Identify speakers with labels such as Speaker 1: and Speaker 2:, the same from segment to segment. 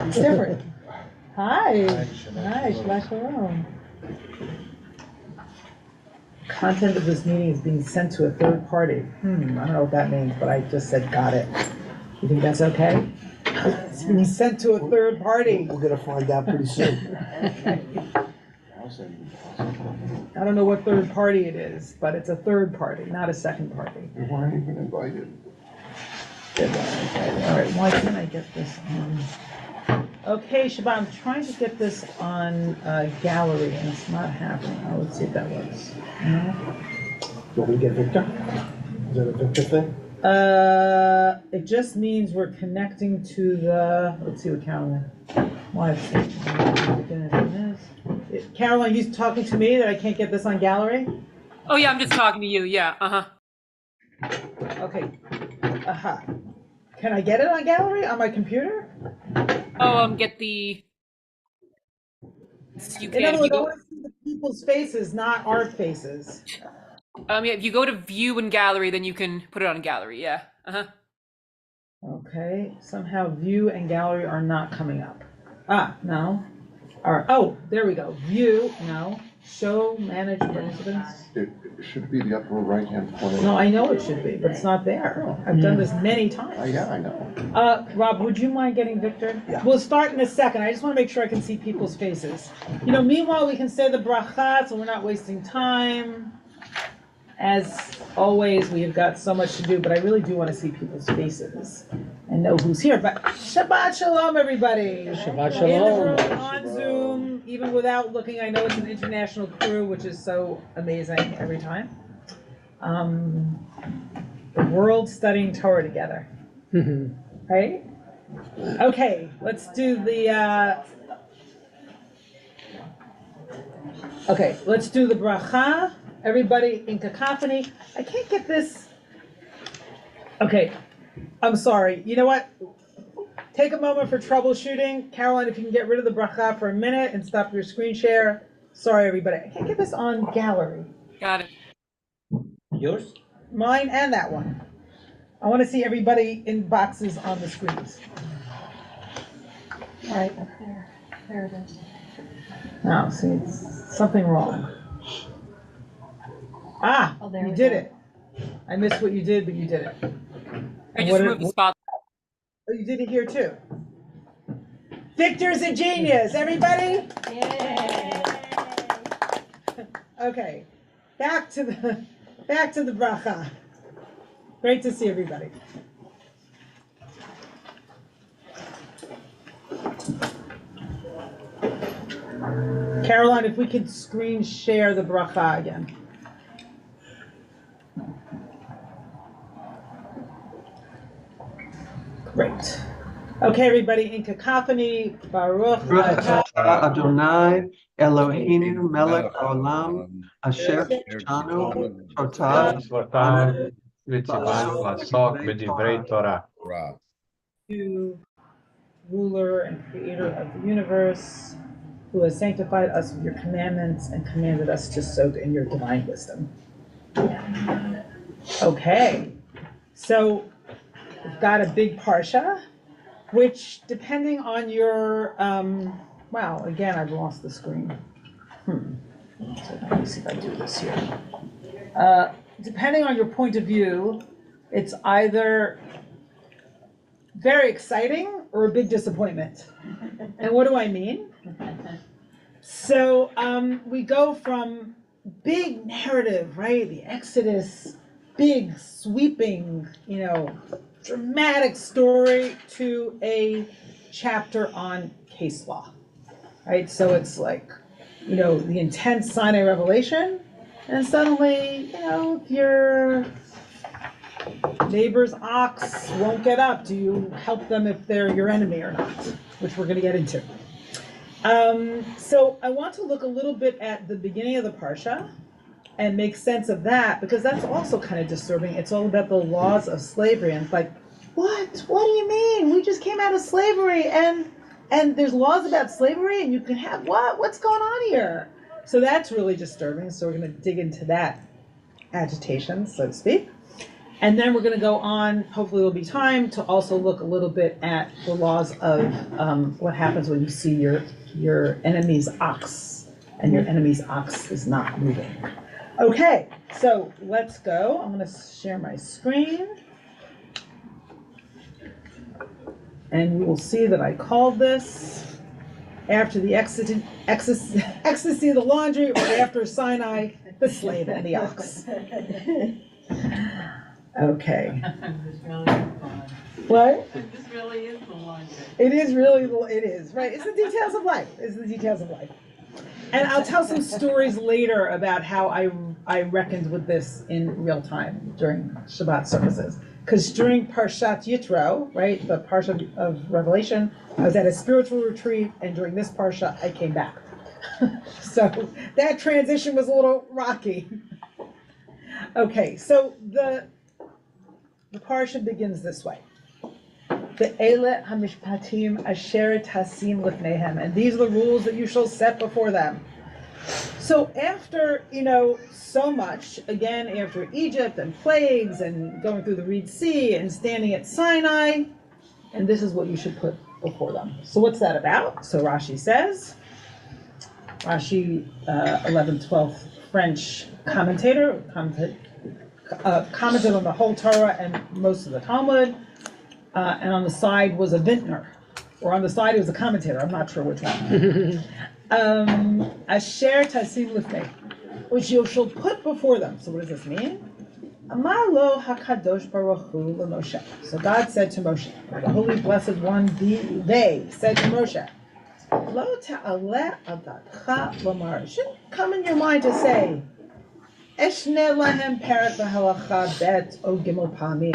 Speaker 1: It's different. Hi.
Speaker 2: Hi,
Speaker 1: Hi, Shabbat Shalom. Content of this meeting is being sent to a third party. I don't know what that means, but I just said got it. You think that's okay? It's being sent to a third party.
Speaker 3: We're gonna find out pretty soon.
Speaker 1: I don't know what third party it is, but it's a third party, not a second party.
Speaker 2: We weren't even invited.
Speaker 1: All right, why can't I get this on? Okay, Shabbat, I'm trying to get this on gallery and it's not happening. Let's see if that works. No?
Speaker 3: You want me to get Victor? Is that a Victor thing?
Speaker 1: It just means we're connecting to the, let's see what Caroline, why Caroline, you talking to me that I can't get this on gallery?
Speaker 4: Oh yeah, I'm just talking to you, yeah,
Speaker 1: Okay, Can I get it on gallery on my computer?
Speaker 4: Oh, get the, you
Speaker 1: In other
Speaker 4: can,
Speaker 1: words, I want to see the people's faces, not our faces.
Speaker 4: yeah, if you go to view in gallery, then you can put it on gallery, yeah,
Speaker 1: Okay, somehow view and gallery are not coming up. No. All right, oh, there we go. View, no. Show, manage participants.
Speaker 2: It should be the upper right-hand corner.
Speaker 1: No, I know it should be, but it's not there. I've done this many times.
Speaker 2: Yeah, I know.
Speaker 1: Rob, would you mind getting Victor?
Speaker 3: Yeah.
Speaker 1: We'll start in a second. I just want to make sure I can see people's faces. Meanwhile, we can say the bracha, so we're not wasting time. As always, we have got so much to do, but I really do want to see people's faces and know who's here. But Shabbat Shalom, everybody.
Speaker 3: Shabbat
Speaker 1: In the
Speaker 3: Shalom.
Speaker 1: room, on Zoom, even without looking. I know it's an international crew, which is so amazing every time. The world studying Torah together. Right? Okay, let's do the, let's do the bracha. Everybody in cacophony. I can't get this. Okay, I'm sorry. You know what? Take a moment for troubleshooting. Caroline, if you can get rid of the bracha for a minute and stop your screen share. Sorry, everybody. I can't get this on gallery.
Speaker 4: got it.
Speaker 3: Yours?
Speaker 1: Mine and that one. I want to see everybody in boxes on the screens. All right.
Speaker 5: There it is.
Speaker 1: Now, see, it's something wrong.
Speaker 5: There
Speaker 1: You
Speaker 5: we
Speaker 1: did
Speaker 5: go.
Speaker 1: it. I missed what you did, but you did it.
Speaker 4: I just moved the spot.
Speaker 1: Oh, you did it here too. Victor's a genius, everybody.
Speaker 5: Yay!
Speaker 1: Okay, back to the bracha. Great to see everybody. Caroline, if we could screen share the bracha again. Great. Okay, everybody in cacophony, Baruch
Speaker 6: Atah Adonai Eloheinu melech haolam asher kishanu torah
Speaker 7: v'tzivanu l'asok b'divrei Torah.
Speaker 1: to ruler and creator of the universe, who has sanctified us with your commandments and commanded us to soak in your divine wisdom. Okay, so we've got a big parsha, which depending on your, wow, again, I've lost the screen. So let me see if I do this here. Depending on your point of view, it's either very exciting or a big disappointment. And what do I mean? So we go from big narrative, right? The Exodus, big sweeping, dramatic story to a chapter on case law, right? So it's like, the intense Sinai revelation, and suddenly, if your neighbor's ox won't get up, do you help them if they're your enemy or not? Which we're going to get into. So I want to look a little bit at the beginning of the Parsha and make sense of that, because that's also kind of disturbing. It's all about the laws of slavery, and it's like, what do you mean? We just came out of slavery, and there's laws about slavery, and you can have what's going on here? So that's really disturbing. So we're going to dig into that agitation, so to speak. And then we're going to go on, hopefully there'll be time, to also look a little bit at the laws of what happens when you see your enemy's ox, and your enemy's ox is not moving. Okay, so let's go. I'm going to share my screen. And you will see that I called this after the ecstasy of the laundry, or after Sinai, the slave and the ox. Okay.
Speaker 8: This really is fun.
Speaker 1: What?
Speaker 8: This really is the laundry.
Speaker 1: It is really, it is, right? It's the details of life. It's the details of life. And I'll tell some stories later about how I reckoned with this in real time during Shabbat services. Because during Parshat Yitro, right, the Parsha of Revelation, I was at a spiritual retreat, and during this Parsha, I came back. So that transition was a little rocky. Okay, so the Parsha begins this way. Ve'ele hamishpatim asher tasim lifnehem, and these are the rules that you shall set before them. So after, so much, again, after Egypt and plagues and going through the Red Sea and standing at Sinai, and this is what you should put before them. So what's that about? So Rashi says, 11th, 12th French commentator, commented on the whole Torah and most of the Talmud, and on the side was a vintner, or on the side it was a commentator, I'm not sure which one. Asher tasim lifnei, which you shall put before them. So what does this mean? Amar lo hakadosh baruch hu leMoshe. So God said to Moshe, the Holy Blessed One, they said to Moshe, lo ta'aleh adatcha lomar. It shouldn't come in your mind to say, Eshne lahem perek v'halacha bet o gimel pamim.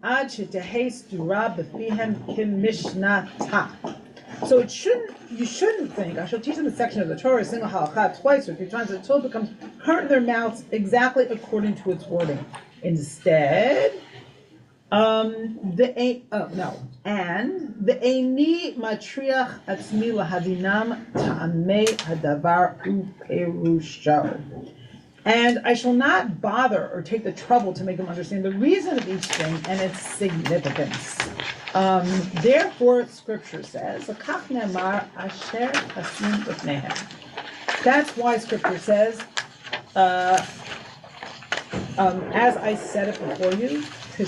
Speaker 1: Ad shetehei stura b'fihem kim mishnata. So you shouldn't think, I shall teach them a section of the Torah, a single halakha, twice or 3 times, until it becomes current in their mouths exactly according to its wording. Instead, and the eini matriach atzmi lahadinam ta'amei hadavar uperusho. And I shall not bother or take the trouble to make them understand the reason of each thing and its significance. Therefore, Scripture says, that's why Scripture says, as I said it before you, at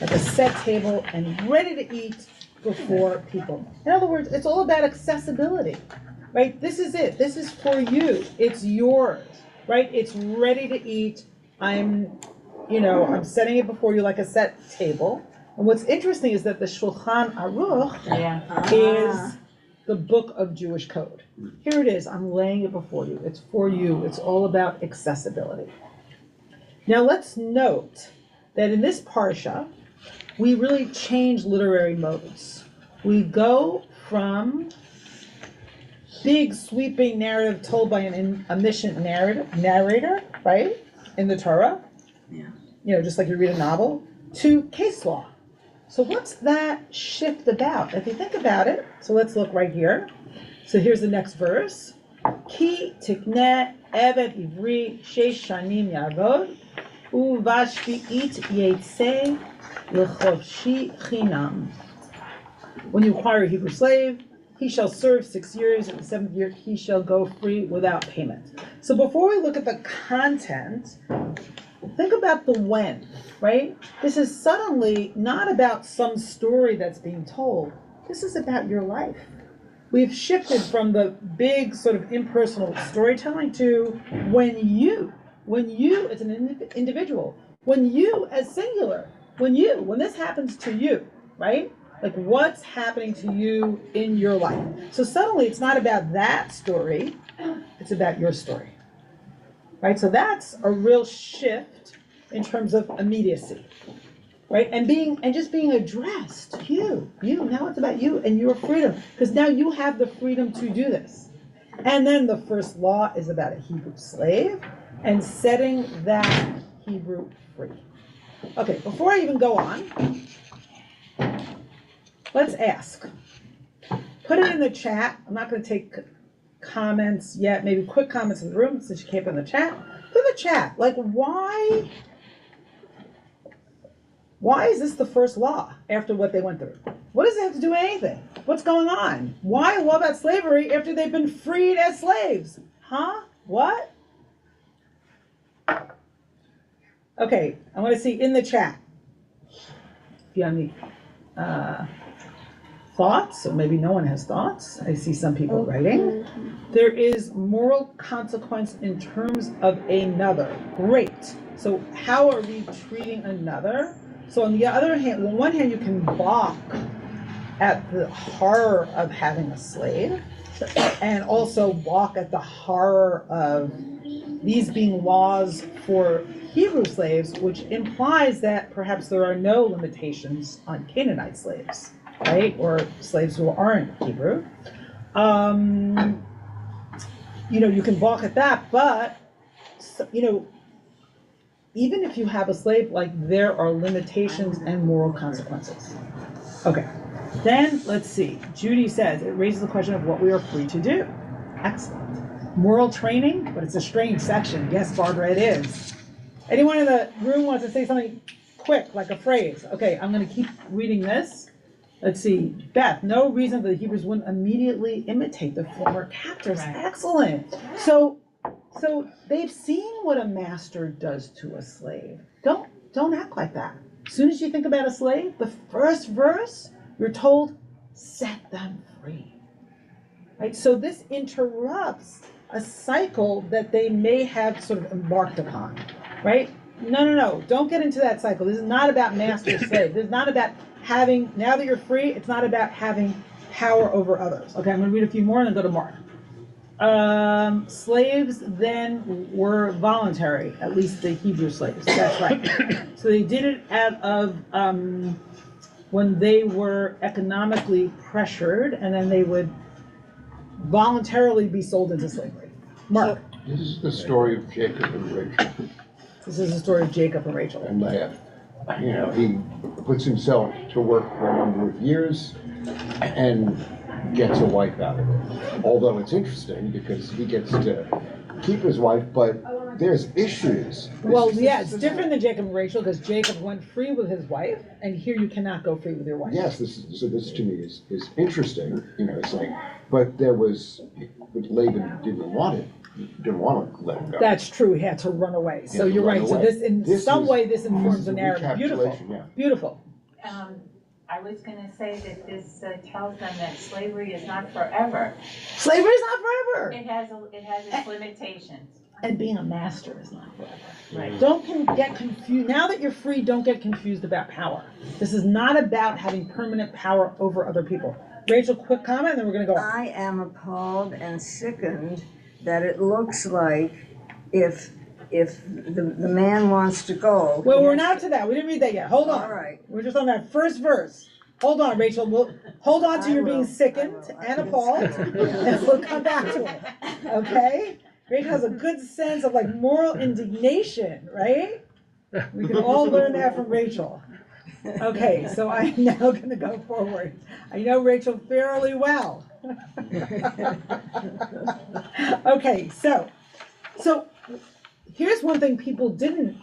Speaker 1: the set table and ready to eat before people. In other words, it's all about accessibility, right? This is it. This is for you. It's yours, right? It's ready to eat. I'm setting it before you like a set table. And what's interesting is that the Shulchan Aruch is the book of Jewish code. Here it is. I'm laying it before you. It's for you. It's all about accessibility. Now let's note that in this parsha, we really change literary modes. We go from big sweeping narrative told by an omniscient narrator, right, in the Torah, just like you read a novel, to case law. So what's that shift about? If you think about it, so let's look right here. So here's the next verse. Ki tikneh eved ivri sheish shanim yavod uvashvi'it yetzeh l'chovshi chinam. When you acquire a Hebrew slave, he shall serve 6 years, and the 7th year he shall go free without payment. So before we look at the content, think about the when, right? This is suddenly not about some story that's being told. This is about your life. We've shifted from the big sort of impersonal storytelling to when you as an individual, when you as singular, when this happens to you, right? Like what's happening to you in your life. So suddenly it's not about that story, it's about your story, right? So that's a real shift in terms of immediacy, right? And just being addressed, you, now it's about you and your freedom, because now you have the freedom to do this. And then the first law is about a Hebrew slave and setting that Hebrew free. Okay, before I even go on, let's ask. Put it in the chat. I'm not going to take comments yet, maybe quick comments in the room since you came in the chat. Put in the chat, like why is this the first law after what they went through? What does it have to do with anything? What's going on? Why a law about slavery after they've been freed as slaves? Huh? What? Okay, I want to see in the chat if you have any thoughts, or maybe no one has thoughts. I see some people writing. There is moral consequence in terms of another. Great. So how are we treating another? So on the other hand, on one hand, you can balk at the horror of having a slave, and also balk at the horror of these being laws for Hebrew slaves, which implies that perhaps there are no limitations on Canaanite slaves, right? Or slaves who aren't Hebrew. You can balk at that, but, even if you have a slave, like there are limitations and moral consequences. Okay, then let's see. Judy says, it raises the question of what we are free to do. Excellent. Moral training, but it's a strange section. Yes, Barbara, it is. Anyone in the room wants to say something quick, like a phrase? Okay, I'm going to keep reading this. Let's see. Beth, no reason that the Hebrews wouldn't immediately imitate the former captors.
Speaker 8: Right.
Speaker 1: Excellent. So they've seen what a master does to a slave. Don't act like that. As soon as you think about a slave, the first verse, you're told, set them free. Right? So this interrupts a cycle that they may have sort of embarked upon. Right? No. Don't get into that cycle. This is not about master slave. This is not about having, now that you're free, it's not about having power over others. Okay, I'm going to read a few more and then go to Mark. Slaves then were voluntary, at least the Hebrew slaves. That's right. So they did it out of when they were economically pressured, and then they would voluntarily be sold into slavery. Mark.
Speaker 2: This is the story of Jacob and Rachel.
Speaker 1: This is the story of Jacob and Rachel.
Speaker 2: And he puts himself to work for a number of years and gets a wife out of it. Although it's interesting because he gets to keep his wife, but there's issues.
Speaker 1: Well, yeah, it's different than Jacob and Rachel because Jacob went free with his wife, and here you cannot go free with your wife.
Speaker 2: Yes, this to me is interesting. It's like, but Laban didn't want it. Didn't want to let him go.
Speaker 1: That's true. He had to run away. So you're right. So this, in some way, this informs the narrative. Beautiful.
Speaker 2: Yeah.
Speaker 1: Beautiful.
Speaker 5: I was gonna say that this tells them that slavery is not forever.
Speaker 1: Slavery is not forever.
Speaker 5: It has its limitations.
Speaker 1: And being a master is not forever.
Speaker 5: Right.
Speaker 1: Don't get confused. Now that you're free, don't get confused about power. This is not about having permanent power over other people. Rachel, quick comment, and then we're going to go on.
Speaker 9: I am appalled and sickened that it looks like if the man wants to go.
Speaker 1: Well, we're not to that. We didn't read that yet. Hold on.
Speaker 9: All right.
Speaker 1: We're just on that first verse. Hold on, Rachel. We'll hold on to your being sickened and appalled, and we'll come back to it. Okay? Rachel has a good sense of like moral indignation, right? We can all learn that from Rachel. Okay, so I'm now going to go forward. I know Rachel fairly well. Okay, so here's one thing people didn't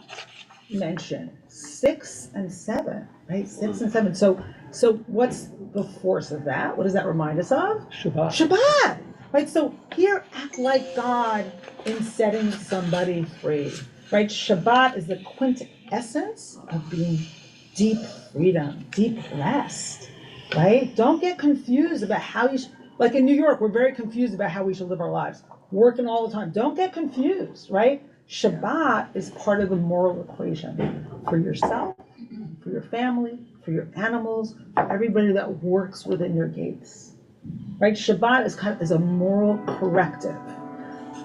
Speaker 1: mention: 6 and 7, right? 6 and 7. So what's the force of that? What does that remind us of? Shabbat, right? So here, act like God in setting somebody free, right? Shabbat is the quintessence of being deep freedom, deep rest, right? Don't get confused about how you like in New York, we're very confused about how we should live our lives. Working all the time. Don't get confused, right? Shabbat is part of the moral equation for yourself, for your family, for your animals, for everybody that works within your gates, right? Shabbat is a moral corrective.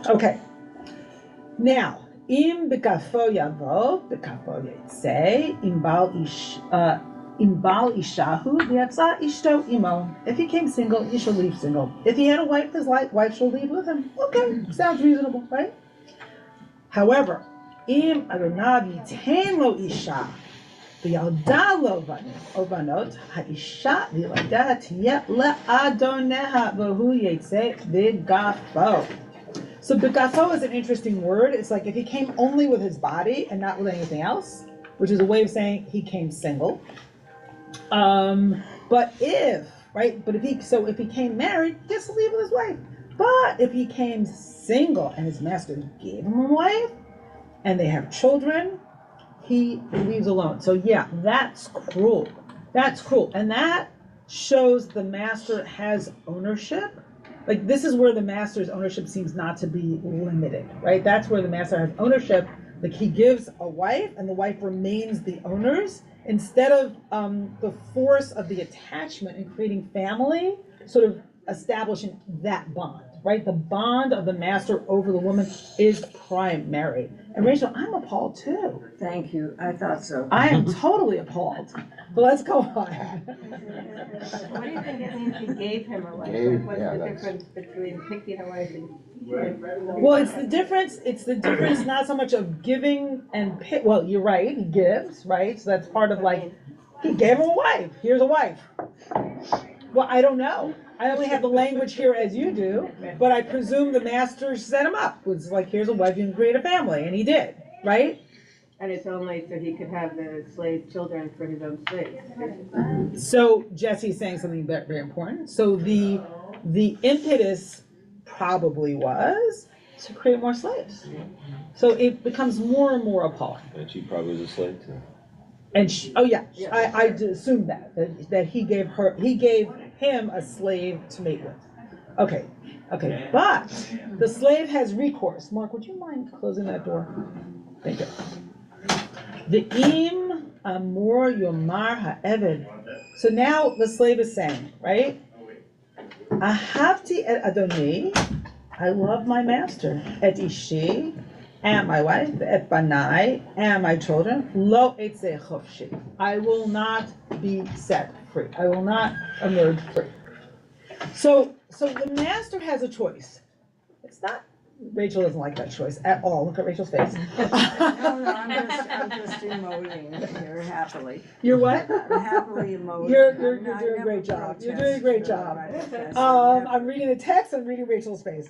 Speaker 1: Okay. Now, Im b'kafo yavo, b'kafo yitzeh, im bal ishahu, v'yatza ishto imo. If he came single, he shall leave single. If he had a wife, his wife shall leave with him. Okay, sounds reasonable, right? However, im adonav yitain lo isha, וילדה לו בנות, האישה וילדה תהיה לאדוניה, והוא יצא בגפו. So begafo is an interesting word. It's like if he came only with his body and not with anything else, which is a way of saying he came single. But if he came married, he gets to leave with his wife. But if he came single and his master gave him a wife and they have children, he leaves alone. So yeah, that's cruel. That's cruel. And that shows the master has ownership. Like this is where the master's ownership seems not to be limited, right? That's where the master has ownership. Like he gives a wife and the wife remains the owners instead of the force of the attachment and creating family, sort of establishing that bond, right? The bond of the master over the woman is primary. And Rachel, I'm appalled too.
Speaker 9: Thank you, I thought so.
Speaker 1: I am totally appalled. But let's go on.
Speaker 8: What do you think it means he gave him a wife?
Speaker 2: Gave,
Speaker 8: What's
Speaker 2: yeah,
Speaker 8: the
Speaker 2: that's-
Speaker 8: difference between picking a wife and?
Speaker 1: Well, it's the difference not so much of giving and well, you're right, he gives, right? So that's part of like, he gave him a wife, here's a wife. Well, I don't know. I only have the language here as you do, but I presume the master set him up. It was like, here's a wife, you can create a family, and he did, right?
Speaker 8: And it's only so he could have the slave children for his own slaves.
Speaker 1: So Jesse's saying something very, very important. So the impetus probably was to create more slaves. So it becomes more and more appalling.
Speaker 10: And she probably was a slave too.
Speaker 1: And I assumed that he gave him a slave to mate with. Okay, but the slave has recourse. Mark, would you mind closing that door? Thank you. The im amor yomar ha'eved. So now the slave is saying, right? Ahavti et adoni, I love my master. Et ishi, and my wife. Et banai, and my children. Lo etze chofshi, I will not be set free. I will not emerge free. So the master has a choice. It's not. Rachel doesn't like that choice at all. Look at Rachel's face.
Speaker 9: No, I'm just emoting here happily.
Speaker 1: You're what?
Speaker 9: I'm happily emoting.
Speaker 1: You're
Speaker 9: I
Speaker 1: doing a
Speaker 9: never
Speaker 1: great job. You're
Speaker 9: protest,
Speaker 1: doing a great
Speaker 9: but
Speaker 1: job.
Speaker 9: I protest.
Speaker 1: I'm reading the text. I'm reading Rachel's face.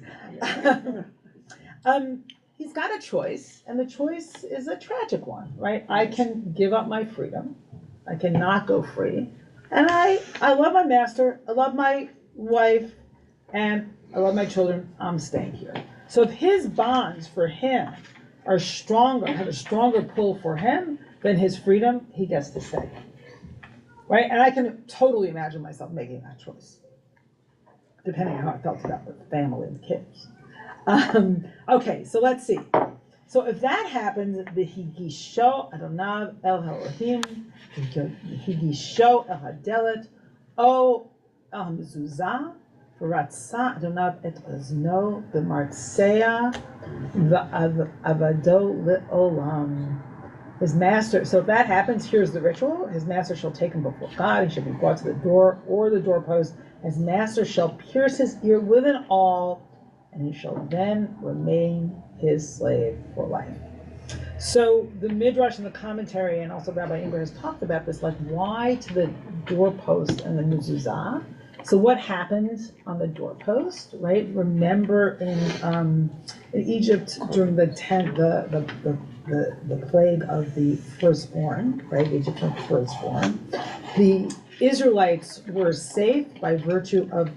Speaker 1: He's got a choice, and the choice is a tragic one, right? I can give up my freedom. I cannot go free, and I love my master. I love my wife, and I love my children. I'm staying here. So if his bonds for him are stronger, have a stronger pull for him than his freedom, he gets to stay. Right? And I can totally imagine myself making that choice, depending on how I felt about the family and the kids. Okay, so let's see. So if that happens, the higisho Adonav el Elohim, higisho el hadelet, o el mezuzah, v'ratza Adonav et ozno b'martzea v'avado le'olam. His master, so if that happens, here's the ritual. His master shall take him before God. He shall be brought to the door or the doorpost. His master shall pierce his ear with an awl, and he shall then remain his slave for life. So the Midrash and the commentary, and also Rabbi Ingber has talked about this, like why to the doorpost and the mezuzah? So what happens on the doorpost, right? Remember in Egypt during the plague of the firstborn, right? The Egyptian firstborn. The Israelites were safe by virtue of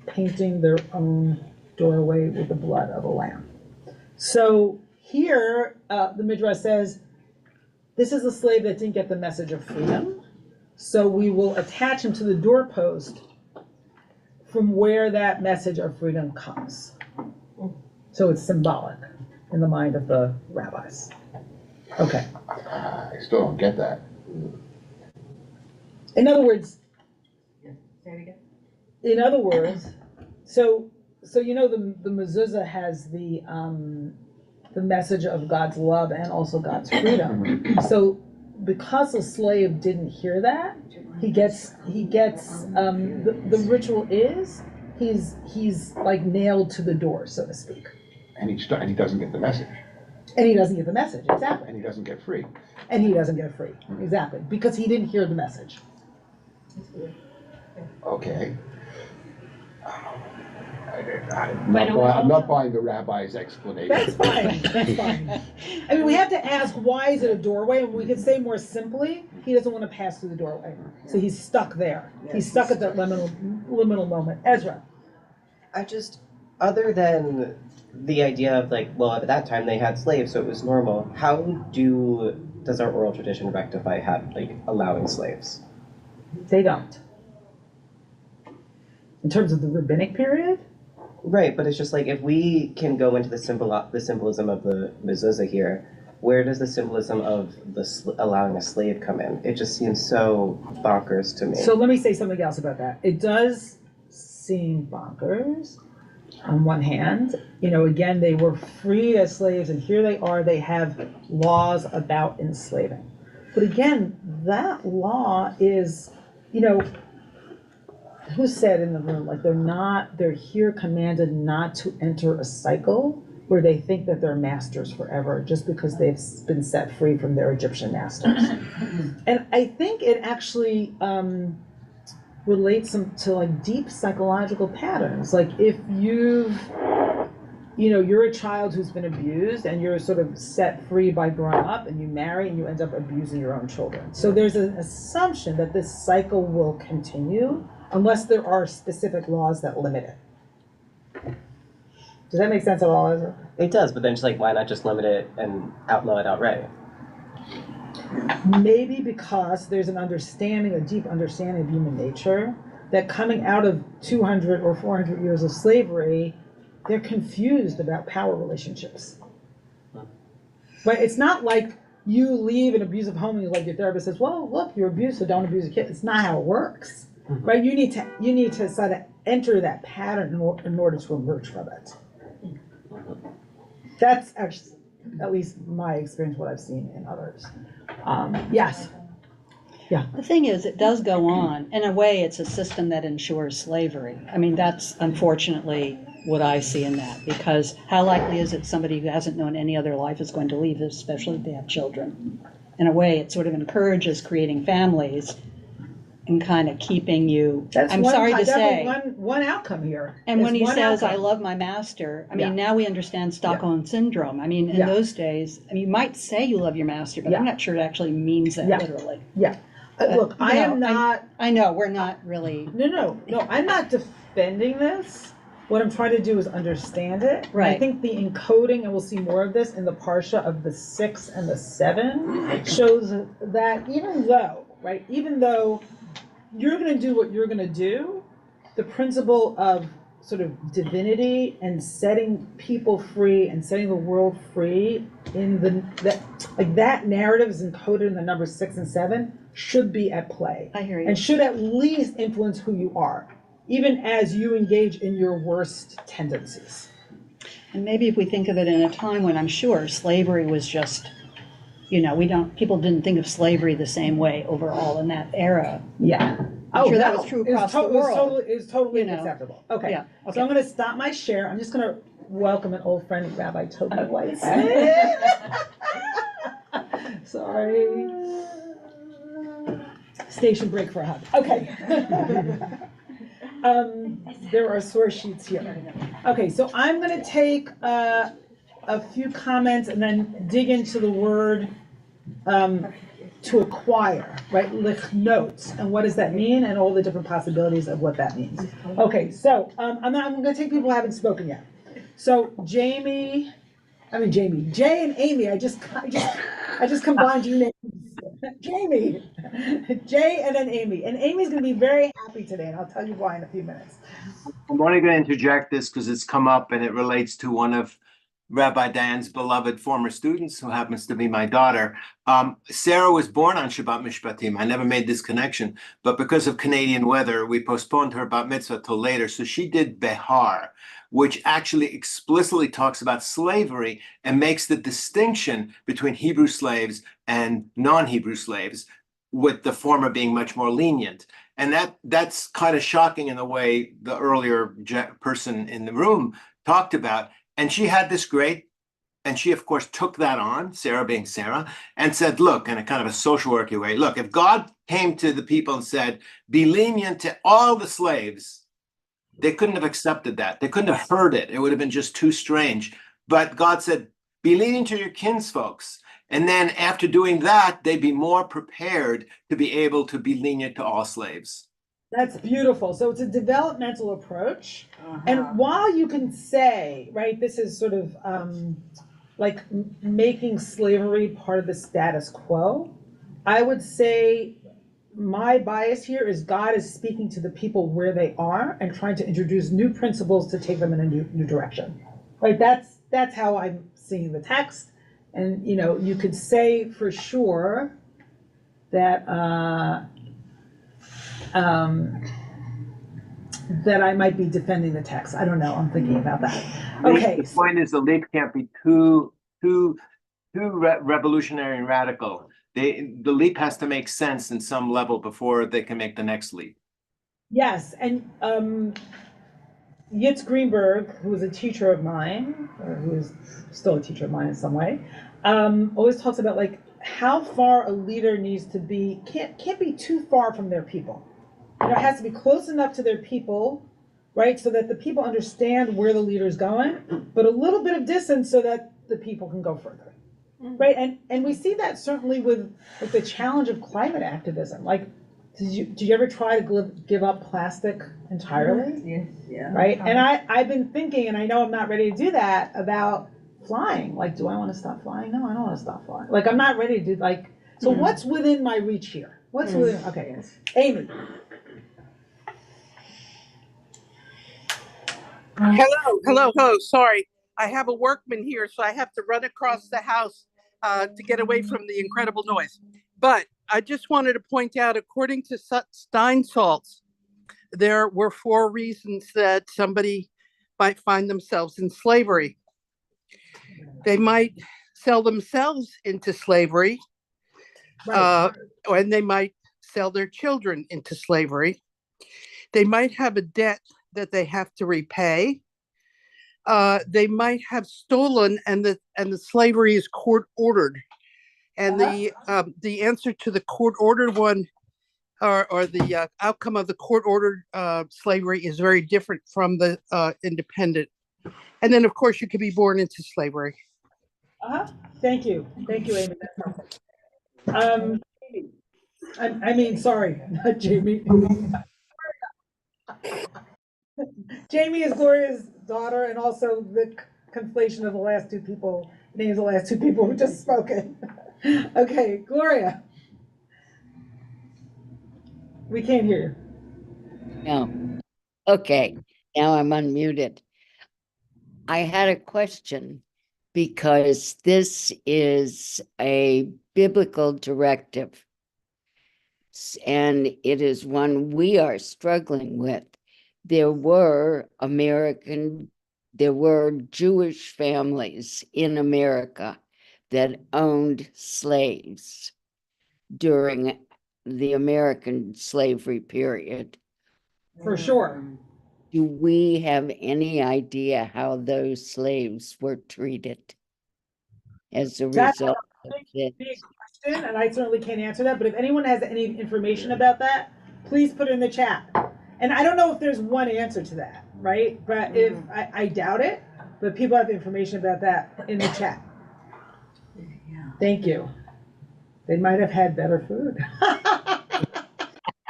Speaker 1: painting their own doorway with the blood of a lamb. So here, the Midrash says, this is a slave that didn't get the message of freedom, so we will attach him to the doorpost from where that message of freedom comes. So it's symbolic in the mind of the rabbis. Okay.
Speaker 2: I still don't get that.
Speaker 1: In other words,
Speaker 8: Say it again.
Speaker 1: in other words, so you know the mezuzah has the message of God's love and also God's freedom. So because the slave didn't hear that, he gets the ritual is he's like nailed to the door, so to speak.
Speaker 2: And he doesn't get the message.
Speaker 1: And he doesn't get the message, exactly.
Speaker 2: And he doesn't get free.
Speaker 1: And he doesn't get free, exactly, because he didn't hear the message.
Speaker 2: Okay. I'm not buying the rabbi's explanation.
Speaker 1: That's fine, that's fine. I mean, we have to ask, why is it a doorway? And we could say more simply, he doesn't want to pass through the doorway. So he's stuck there. He's stuck at that liminal moment. Ezra.
Speaker 10: Other than the idea of like, well, at that time they had slaves, so it was normal. How does our oral tradition rectify allowing slaves?
Speaker 1: They don't. In terms of the rabbinic period?
Speaker 10: Right, but it's just like if we can go into the symbolism of the mezuzah here, where does the symbolism of allowing a slave come in? It just seems so bonkers to me.
Speaker 1: So let me say something else about that. It does seem bonkers. On one hand, again, they were freed as slaves, and here they are, they have laws about enslaving. But again, that law is, who said in the room, like they're here commanded not to enter a cycle where they think that they're masters forever just because they've been set free from their Egyptian masters. And I think it actually relates to like deep psychological patterns. Like if you're a child who's been abused and you're sort of set free by growing up, and you marry and you end up abusing your own children. So there's an assumption that this cycle will continue unless there are specific laws that limit it. Does that make sense at all, Ezra?
Speaker 10: It does, but then just like, why not just limit it and outlaw it outright?
Speaker 1: Maybe because there's an understanding, a deep understanding of human nature, that coming out of 200 or 400 years of slavery, they're confused about power relationships. But it's not like you leave an abusive home and like your therapist says, well, look, you're abused, so don't abuse a kid. It's not how it works, right? You need to sort of enter that pattern in order to emerge from it. That's actually, at least my experience, what I've seen in others. Yes. Yeah.
Speaker 11: The thing is, it does go on. In a way, it's a system that ensures slavery. I mean, that's unfortunately what I see in that, because how likely is it somebody who hasn't known any other life is going to leave, especially if they have children? In a way, it sort of encourages creating families and kind of keeping you, I'm sorry to say.
Speaker 1: One outcome here.
Speaker 11: And when he says, I love my master, I mean, now we understand Stockholm Syndrome. I mean, in those days, I mean, you might say you love your master, but I'm not sure it actually means that literally.
Speaker 1: Yeah. Look, I am not.
Speaker 11: I know, we're not really.
Speaker 1: No, I'm not defending this. What I'm trying to do is understand it.
Speaker 11: Right.
Speaker 1: I think the encoding, and we'll see more of this in the Parsha of the 6 and the 7, shows that even though you're going to do what you're going to do, the principle of sort of divinity and setting people free and setting the world free in that narrative is encoded in the numbers 6 and 7 should be at play.
Speaker 11: I hear you.
Speaker 1: And should at least influence who you are, even as you engage in your worst tendencies.
Speaker 11: And maybe if we think of it in a time when I'm sure slavery was just, people didn't think of slavery the same way overall in that era.
Speaker 1: Yeah.
Speaker 11: I'm sure that was true across the world.
Speaker 1: It's totally acceptable. Okay.
Speaker 11: Yeah. Okay.
Speaker 1: So I'm going to stop my share. I'm just going to welcome an old friend, Rabbi Toby Weiss. Sorry. Station break for a hug. Okay. There are source sheets here. Okay, so I'm going to take a few comments and then dig into the word to acquire, right? Lichnot, and what does that mean, and all the different possibilities of what that means. Okay, so I'm going to take people who haven't spoken yet. So Jay and Amy. I just combined you names. Jamie, Jay, and then Amy. And Amy's going to be very happy today, and I'll tell you why in a few minutes.
Speaker 7: I'm only going to interject this because it's come up and it relates to one of Rabbi Dan's beloved former students, who happens to be my daughter. Sarah was born on Shabbat Mishpatim. I never made this connection, but because of Canadian weather, we postponed her bat mitzvah till later. So she did Behar, which actually explicitly talks about slavery and makes the distinction between Hebrew slaves and non-Hebrew slaves, with the former being much more lenient. And that's kind of shocking in the way the earlier person in the room talked about. And she had this great And she, of course, took that on, Sarah being Sarah, and said, look, in a kind of a social worky way, look, if God came to the people and said, be lenient to all the slaves, they couldn't have accepted that. They couldn't have heard it. It would have been just too strange. But God said, be lenient to your kinsfolks. And then after doing that, they'd be more prepared to be able to be lenient to all slaves.
Speaker 1: That's beautiful. So it's a developmental approach. And while you can say, right, this is sort of like making slavery part of the status quo, I would say my bias here is God is speaking to the people where they are and trying to introduce new principles to take them in a new direction. Right? That's how I'm seeing the text. And you could say for sure that that I might be defending the text. I don't know. I'm thinking about that. Okay.
Speaker 7: The point is the leap can't be too revolutionary and radical. The leap has to make sense in some level before they can make the next leap.
Speaker 1: Yes, and Yitz Greenberg, who was a teacher of mine, or who is still a teacher of mine in some way, always talks about like how far a leader needs to be, can't be too far from their people. It has to be close enough to their people, right, so that the people understand where the leader's going, but a little bit of distance so that the people can go further, right? And we see that certainly with like the challenge of climate activism. Like, did you ever try to give up plastic entirely?
Speaker 9: Yes, yeah.
Speaker 1: Right, and I've been thinking, and I know I'm not ready to do that, about flying. Like, do I want to stop flying? No, I don't want to stop flying. Like, I'm not ready to do like. So what's within my reach here? What's within? Okay, Amy.
Speaker 12: Hello. Sorry, I have a workman here, so I have to run across the house to get away from the incredible noise. But I just wanted to point out, according to Steinsaltz, there were 4 reasons that somebody might find themselves in slavery. They might sell themselves into slavery, and they might sell their children into slavery. They might have a debt that they have to repay. They might have stolen, and the slavery is court ordered. And the answer to the court ordered one, or the outcome of the court ordered slavery is very different from the independent. And then, of course, you could be born into slavery.
Speaker 1: Thank you, Amy. That's perfect. I mean, sorry, not Jamie. Jamie is Gloria's daughter, and also the conflation of the last 2 people, names of the last 2 people who just spoken. Okay, Gloria. We can't hear you.
Speaker 13: No. Okay, now I'm unmuted. I had a question because this is a biblical directive, and it is one we are struggling with. There were Jewish families in America that owned slaves during the American slavery period.
Speaker 1: For sure.
Speaker 13: Do we have any idea how those slaves were treated as a result of this?
Speaker 1: Big question, and I certainly can't answer that, but if anyone has any information about that, please put it in the chat. And I don't know if there's one answer to that, right? But if I doubt it, but people have information about that in the chat. Thank you. They might have had better food.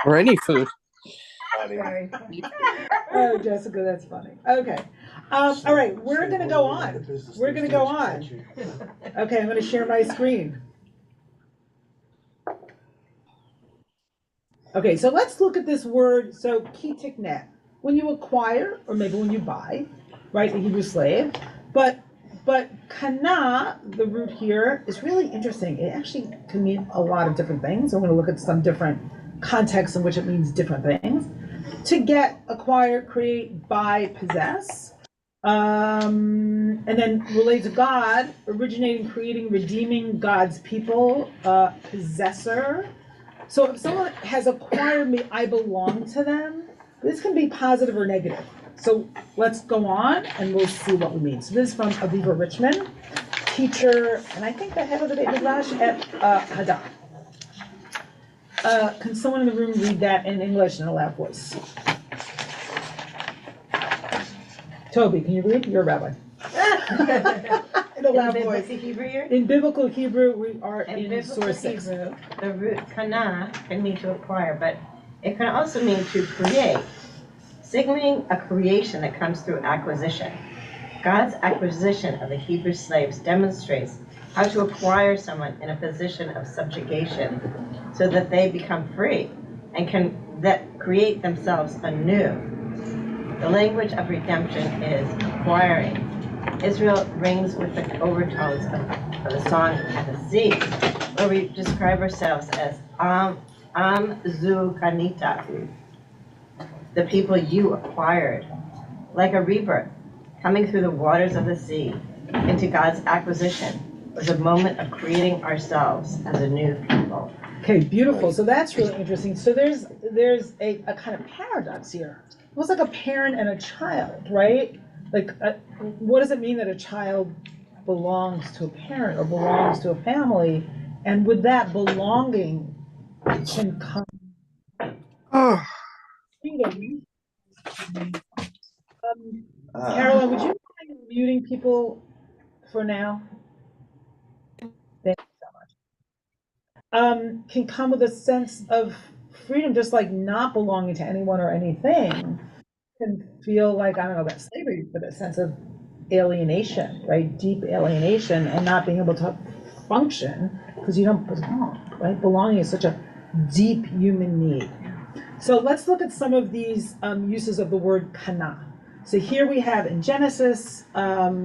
Speaker 12: Or any food.
Speaker 1: Oh, Jessica, that's funny. Okay. All right, we're going to go on. Okay, I'm going to share my screen. Okay, so let's look at this word. So, kitiknet. When you acquire, or maybe when you buy, right, a Hebrew slave. But kana, the root here, is really interesting. It actually can mean a lot of different things. I'm going to look at some different contexts in which it means different things. To get, acquire, create, buy, possess. And then relate to God, originating, creating, redeeming God's people, possessor. So if someone has acquired me, I belong to them. This can be positive or negative. So let's go on and we'll see what we mean. So this is from Aviva Richmond. teacher, and I think the head of the Beit Midrash at Hadar. Can someone in the room read that in English in a loud voice? Toby, can you read? You're a rabbi. In a loud voice. In biblical Hebrew, we are in source 6.
Speaker 14: Hebrew, the root kana can mean to acquire, but it can also mean to create, signaling a creation that comes through acquisition. God's acquisition of the Hebrew slaves demonstrates how to acquire someone in a position of subjugation so that they become free and can create themselves anew. The language of redemption is acquiring. Israel rings with the overtones of the song at the sea, where we describe ourselves as Am Zu Kanita, the people you acquired, like a rebirth. Coming through the waters of the sea into God's acquisition was a moment of creating ourselves as a new people.
Speaker 1: Okay, beautiful. So that's really interesting. So there's a kind of paradox here. Almost like a parent and a child, right? Like, what does it mean that a child belongs to a parent or belongs to a family? And with that belonging can come freedom. Carolyn, would you mind muting people for now? Thank you so much. Can come with a sense of freedom, just like not belonging to anyone or anything can feel like, I don't know about slavery, but a sense of alienation, right? Deep alienation and not being able to function because you don't belong, right? Belonging is such a deep human need. So let's look at some of these uses of the word kana. So here we have in Genesis, where,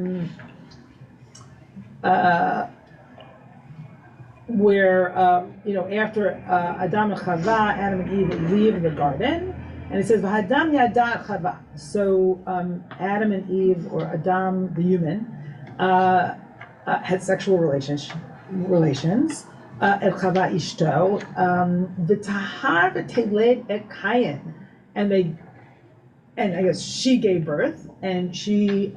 Speaker 1: after Adam and Chava, Adam and Eve leave the garden, and it says, V'Adam yada Chava. So Adam and Eve, or Adam, the human, had sexual relations. El Chava ishto, v'tahar v'teled et Kayin, and I guess she gave birth, and she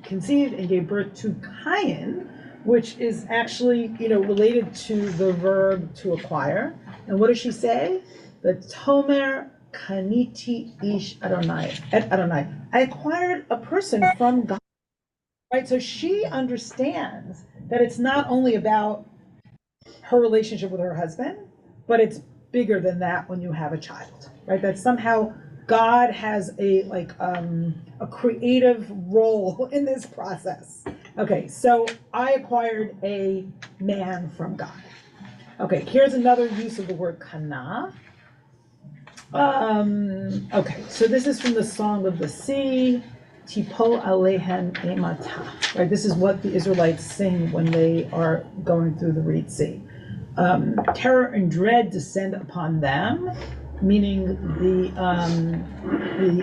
Speaker 1: conceived and gave birth to Kayin, which is actually, related to the verb to acquire. And what does she say? The Tomer Kaniti Ish Adonai, et Adonai. I acquired a person from God. Right? So she understands that it's not only about her relationship with her husband, but it's bigger than that when you have a child, right? That somehow God has a creative role in this process. Okay, so I acquired a man from God. Okay, here's another use of the word kana. Okay, so this is from the Song of the Sea, Tipol Alehem Emata. Right, this is what the Israelites sing when they are going through the Red Sea. Terror and dread descend upon them, meaning the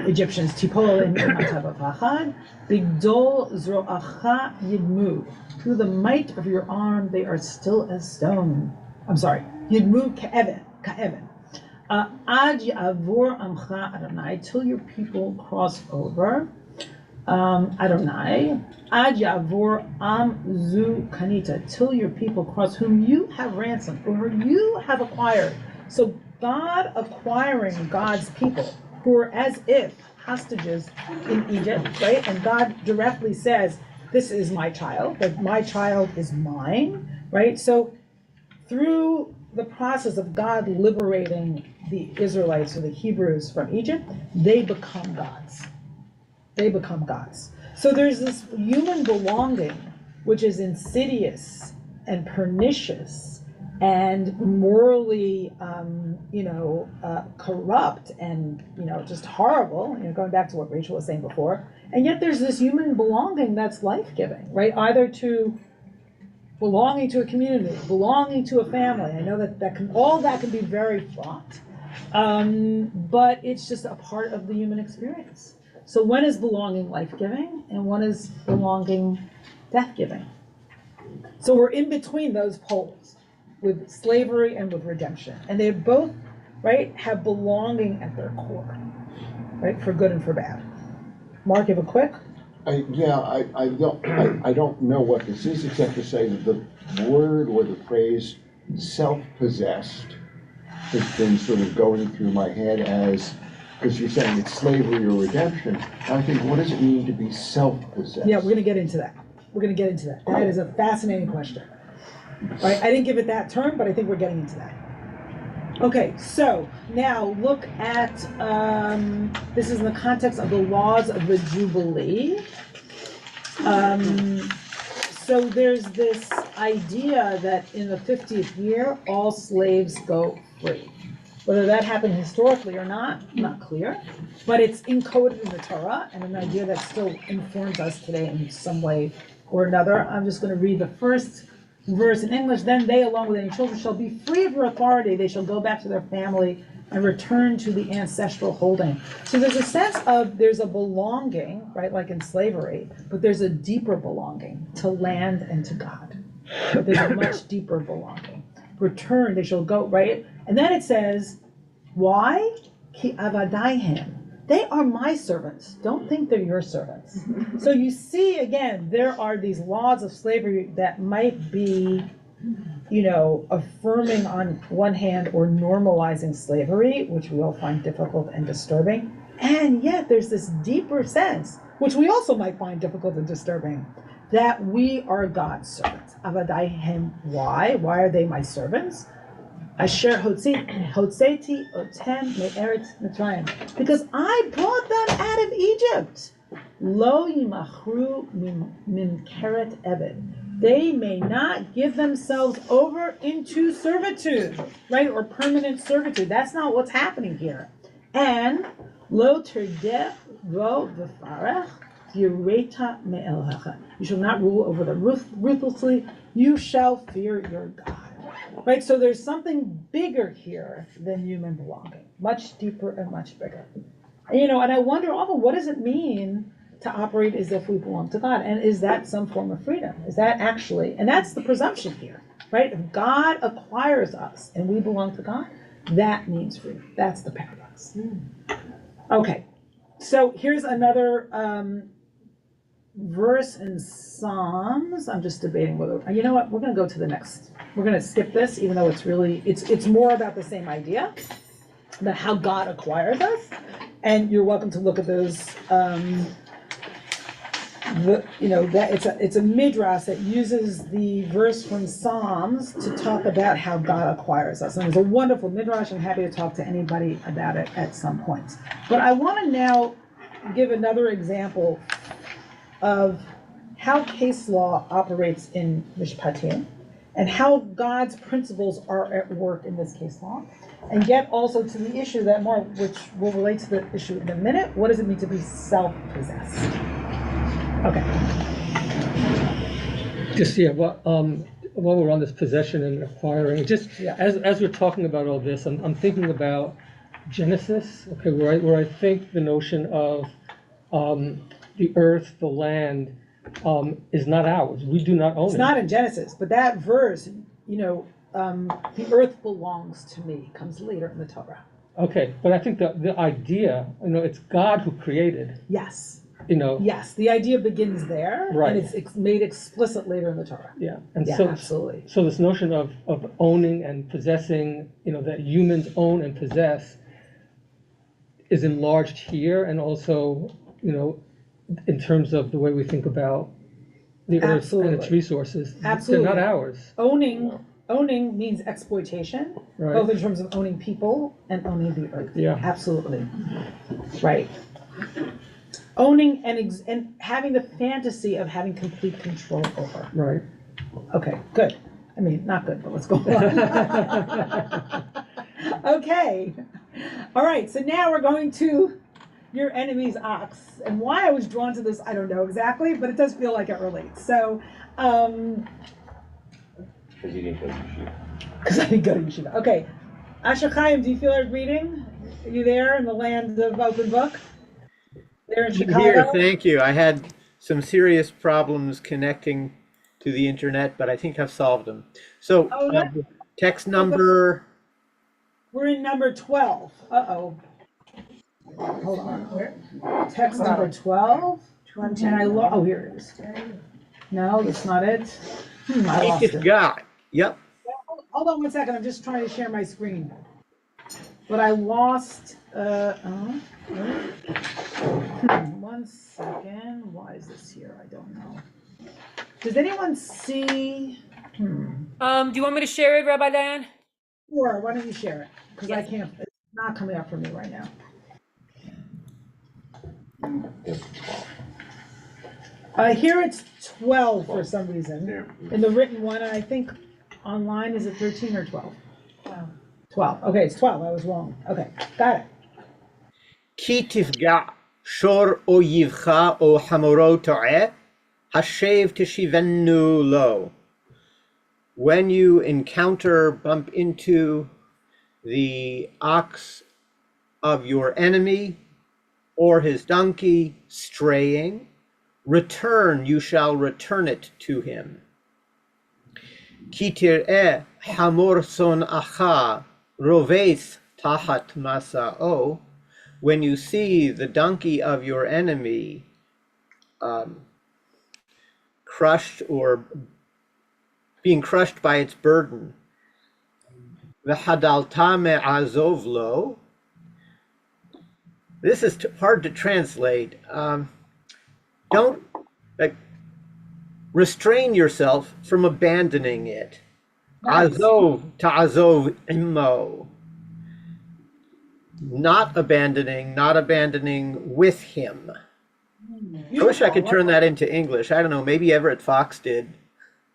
Speaker 1: Egyptians. Tipol Alehem Emata b'pachad, Bigdol Zroacha Yidmu. Through the might of your arm, they are still as stone. I'm sorry, Yidmu ka'evan. Ad ya'avor amcha Adonai, till your people cross over. Adonai, ad ya'avor am zu kanita, till your people cross, whom you have ransomed, or whom you have acquired. So God acquiring God's people, who are as if hostages in Egypt, right? And God directly says, this is my child, that my child is mine, right? So through the process of God liberating the Israelites or the Hebrews from Egypt, they become gods. They become gods. So there's this human belonging, which is insidious and pernicious and morally, corrupt and, just horrible, going back to what Rachel was saying before. And yet there's this human belonging that's life-giving, right? Either to belonging to a community, belonging to a family. I know that can be very fraught, but it's just a part of the human experience. So when is belonging life-giving and when is belonging death-giving? So we're in between those poles with slavery and with redemption. And they both, right, have belonging at their core, right, for good and for bad. Mark, you have a quick?
Speaker 2: I don't know what this is, except to say that the word or the phrase self-possessed has been sort of going through my head as, because you're saying it's slavery or redemption. I think, what does it mean to be self-possessed?
Speaker 1: Yeah, we're gonna get into that. We're gonna get into that. That is a fascinating question. Right, I didn't give it that term, but I think we're getting into that. Okay, so now look at, this is in the context of the laws of the Jubilee. So there's this idea that in the 50th year, all slaves go free. Whether that happened historically or not clear, but it's encoded in the Torah and an idea that still informs us today in some way or another. I'm just going to read the first verse in English. Then they, along with any children, shall be free of your authority. They shall go back to their family and return to the ancestral holding. So there's a sense of, there's a belonging, right, like in slavery, but there's a deeper belonging to land and to God. There's a much deeper belonging. Return, they shall go, right? And then it says, why? Ki avadaihem. They are my servants. Don't think they're your servants. So you see, again, there are these laws of slavery that might be, affirming on one hand or normalizing slavery, which we all find difficult and disturbing. And yet there's this deeper sense, which we also might find difficult and disturbing, that we are God's servants. Avadaihem, why? Why are they my servants? Asher hotzeti otem me'eretz Mitzrayim, because I brought them out of Egypt. Lo yimachru min keret eved. They may not give themselves over into servitude, right, or permanent servitude. That's not what's happening here. And lo terdeh vo v'farech yireta me'elohecha. You shall not rule over them ruthlessly. You shall fear your God. Right, so there's something bigger here than human belonging, much deeper and much bigger. And I wonder often, what does it mean to operate as if we belong to God? And is that some form of freedom? Is that actually, and that's the presumption here, right? If God acquires us and we belong to God, that means freedom. That's the paradox. Okay, so here's another verse in Psalms. I'm just debating whether, you know what, we're going to go to the next. We're going to skip this, even though it's more about the same idea, about how God acquires us. And you're welcome to look at those. It's a midrash that uses the verse from Psalms to talk about how God acquires us. And it's a wonderful midrash. I'm happy to talk to anybody about it at some point. But I want to now give another example of how case law operates in Mishpatim, and how God's principles are at work in this case law, and get also to the issue which will relate to the issue in a minute. What does it mean to be self-possessed? Okay.
Speaker 15: Just while we're on this possession and acquiring, as we're talking about all this, I'm thinking about Genesis, okay, where I think the notion of the earth, the land, is not ours. We do not own it.
Speaker 1: It's not in Genesis, but that verse, the earth belongs to me, comes later in the Torah.
Speaker 15: Okay, but I think the idea, it's God who created.
Speaker 1: Yes. Yes, the idea begins there, right, and it's made explicit later in the Torah.
Speaker 15: Yeah, and
Speaker 1: yeah,
Speaker 15: so
Speaker 1: absolutely.
Speaker 15: So this notion of owning and possessing, that humans own and possess, is enlarged here, and also, in terms of the way we think about the earth and its resources.
Speaker 1: Absolutely.
Speaker 15: They're not ours.
Speaker 1: Owning means exploitation, right, both in terms of owning people and owning the earth.
Speaker 15: Yeah,
Speaker 1: absolutely. Right. Owning and having the fantasy of having complete control over.
Speaker 15: Right.
Speaker 1: Okay, good. I mean, not good, but let's go on. Okay. All right, so now we're going to your enemy's ox. And why I was drawn to this, I don't know exactly, but it does feel like it relates. So, because
Speaker 16: you didn't go to yeshiva.
Speaker 1: Because I didn't go to yeshiva. Okay. Asher Chaim, do you feel like reading? Are you there in the land of open book? There in Chicago?
Speaker 7: Here, thank you. I had some serious problems connecting to the internet, but I think I've solved them. So, text number...
Speaker 1: We're in number 12. Uh-oh. Hold on. Text number 12. And oh, here it is. No, that's not it. I lost it.
Speaker 7: Yep.
Speaker 1: Hold on one second, I'm just trying to share my screen. But I lost, one second, why is this here? I don't know. Does anyone see?
Speaker 4: Do you want me to share it, Rabbi Dan?
Speaker 1: Sure, why don't you share it? Because I can't, it's not coming up for me right now. Here it's 12 for some reason, in the written one, and I think online, is it 13 or 12? 12, okay, it's 12, I was wrong. Okay, got it.
Speaker 7: כי תפגע שור אויבך או חמורו טועה, השב תשיבנו לו. When you bump into the ox of your enemy or his donkey straying, you shall return it to him. כי תראה חמור שונאך roves tahat masa'o, when you see the donkey of your enemy crushed or being crushed by its burden, v'hadalta me'azov lo. This is hard to translate. Don't restrain yourself from abandoning it. Nice. Azov ta'azov immo. Not abandoning with him. Beautiful. I wish I could turn that into English. I don't know, maybe Everett Fox did.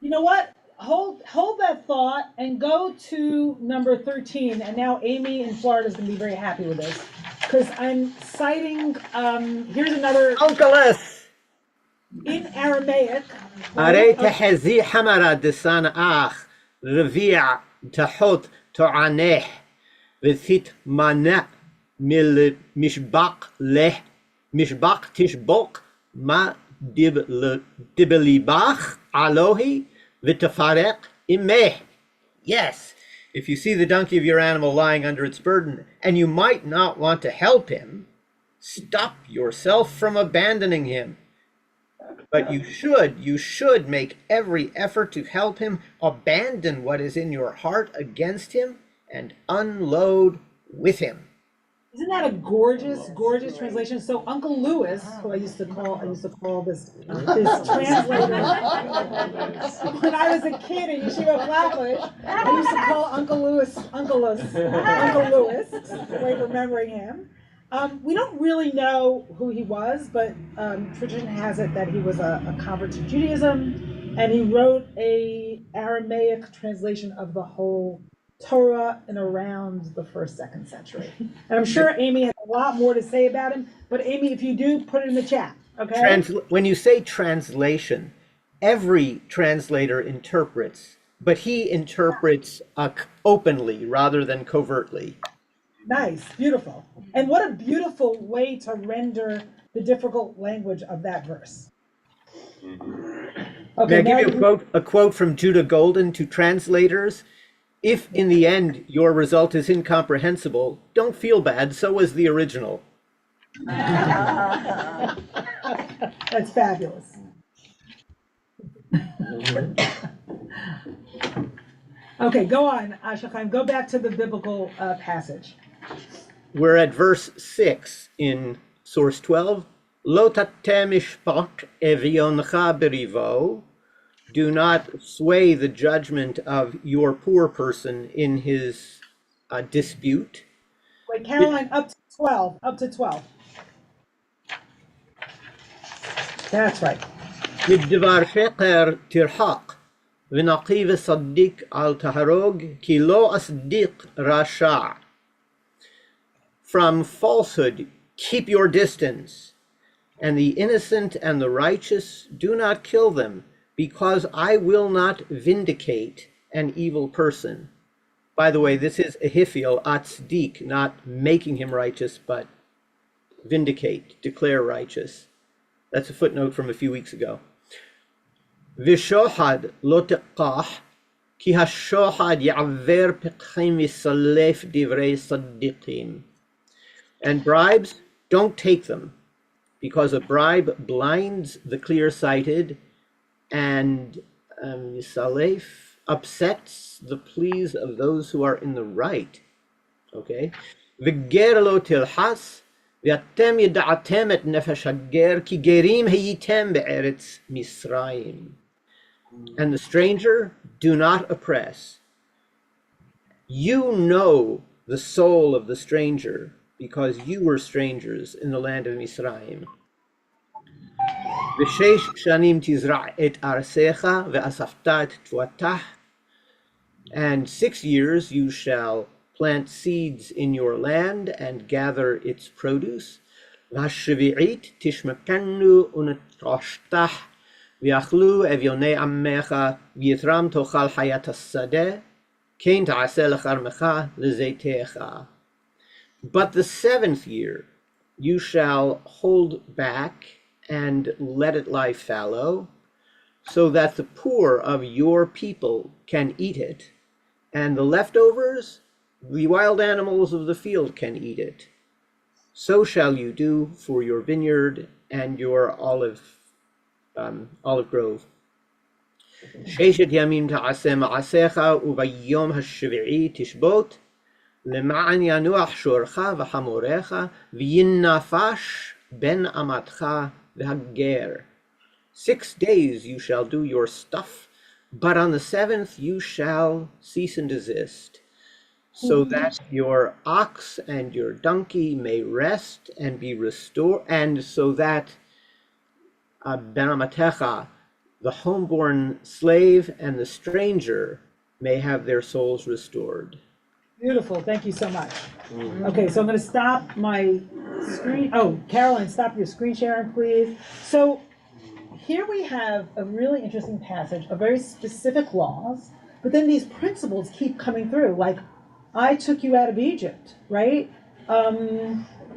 Speaker 1: You know what? Hold that thought and go to number 13. And now Amy in Florida is going to be very happy with this. Because I'm citing, here's another.
Speaker 7: Uncle-less.
Speaker 1: In Aramaic.
Speaker 7: Are tehezi hamara desan ach. رفيع تحط تعنيه وثيت منع مل مشبق له مشبق تشبق ما دبليباخ علوهي وتفارق إمه. Yes, if you see the donkey of your animal lying under its burden and you might not want to help him, stop yourself from abandoning him. But you should make every effort to help him, abandon what is in your heart against him, and unload with him.
Speaker 1: Isn't that a gorgeous translation? So Uncle Lewis, who I used to call this translator, when I was a kid in Yeshiva Flatbush, I used to call Uncle Lewis, way of remembering him. We don't really know who he was, but tradition has it that he was a convert to Judaism, and he wrote a Aramaic translation of the whole Torah in around the 1st, 2nd century. And I'm sure Amy has a lot more to say about him, but Amy, if you do, put it in the chat, okay?
Speaker 7: When you say translation, every translator interprets, but he interprets openly rather than covertly.
Speaker 1: Nice, beautiful. And what a beautiful way to render the difficult language of that verse.
Speaker 7: Okay, may I give you a quote from Judah Golden to translators? If in the end your result is incomprehensible, don't feel bad, so was the original.
Speaker 1: That's fabulous. Okay, go on, Shacham, go back to the biblical passage.
Speaker 7: We're at verse 6 in source 12. Lo tateh mishpat evioncha berivo. Do not sway the judgment of your poor person in his dispute.
Speaker 1: Wait, Caroline, up to 12. That's right.
Speaker 7: מדבר שקר תרחק, ונקי וצדיק אל תהרוג, כי לא אצדיק רשע. From falsehood, keep your distance, and the innocent and the righteous do not kill them, because I will not vindicate an evil person. By the way, this is Ahithophel atzdik, not making him righteous, but vindicate, declare righteous. That's a footnote from a few weeks ago. Vishohad lo teqah, ki hashohad ya'aver pekchim yisalef divrei tzaddikim. And bribes, don't take them,
Speaker 17: because a bribe blinds the clear-sighted, and Salef upsets the pleas of those who are in the right. Okay? וגר לא תלחס, ואתם ידעתם את נפש הגר, כי גרים הייתם בארץ מצרים. And the stranger, do not oppress. You know the soul of the stranger, because you were strangers in the land of Misraim. ושש שנים תזרע את ארצך, ואספת את תבואתה. And 6 years you shall plant seeds in your land and gather its produce. והשביעית תשמקנו ונטרשתה, ויאכלו אביוני עמך, ויתרם תאכל חיית השדה, כן תעשה לכרמך לזיתך. But the 7th year you shall hold back and let it lie fallow, so that the poor of your people can eat it, and the leftovers, the wild animals of the field can eat it. So shall you do for your vineyard and your olive grove. ששת ימים תעשה מעשיך, וביום השביעי תשבות, למען ינוח שורך וחמורך, וינפש בן אמתך והגר. 6 days you shall do your stuff, but on the 7th you shall cease and desist, so that your ox and your donkey may rest and be restored, and so that ben amatecha, the homeborn slave and the stranger, may have their souls restored.
Speaker 1: Beautiful, thank you so much. Okay, so I'm gonna stop my screen. Oh, Caroline, stop your screen sharing, please. So here we have a really interesting passage of very specific laws, but then these principles keep coming through, like, I took you out of Egypt, right?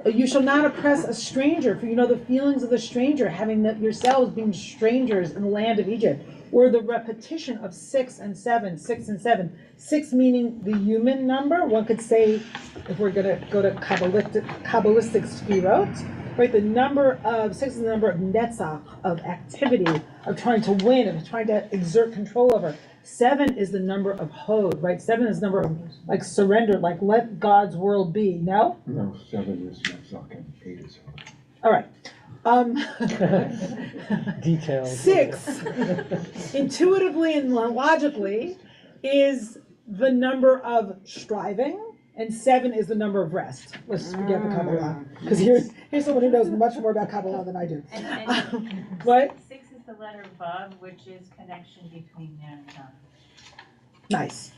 Speaker 1: You shall not oppress a stranger, for you know the feelings of the stranger, having yourselves being strangers in the land of Egypt. Or the repetition of 6 and 7, 6 and 7. 6 meaning the human number. One could say, if we're going to go to Kabbalistic sfirot, right? The number of 6 is the number of netzach, of activity, of trying to win, of trying to exert control over. 7 is the number of hod, right? 7 is the number of like surrender, like let God's world be. No?
Speaker 2: No, 7 is netzach and 8 is hod.
Speaker 1: All right.
Speaker 15: Details.
Speaker 1: 6, intuitively and logically, is the number of striving, and 7 is the number of rest. Let's forget the Kabbalah, because here's someone who knows much more about Kabbalah than I do. What?
Speaker 5: 6 is the letter Vav, which is connection between man and God.
Speaker 1: Nice.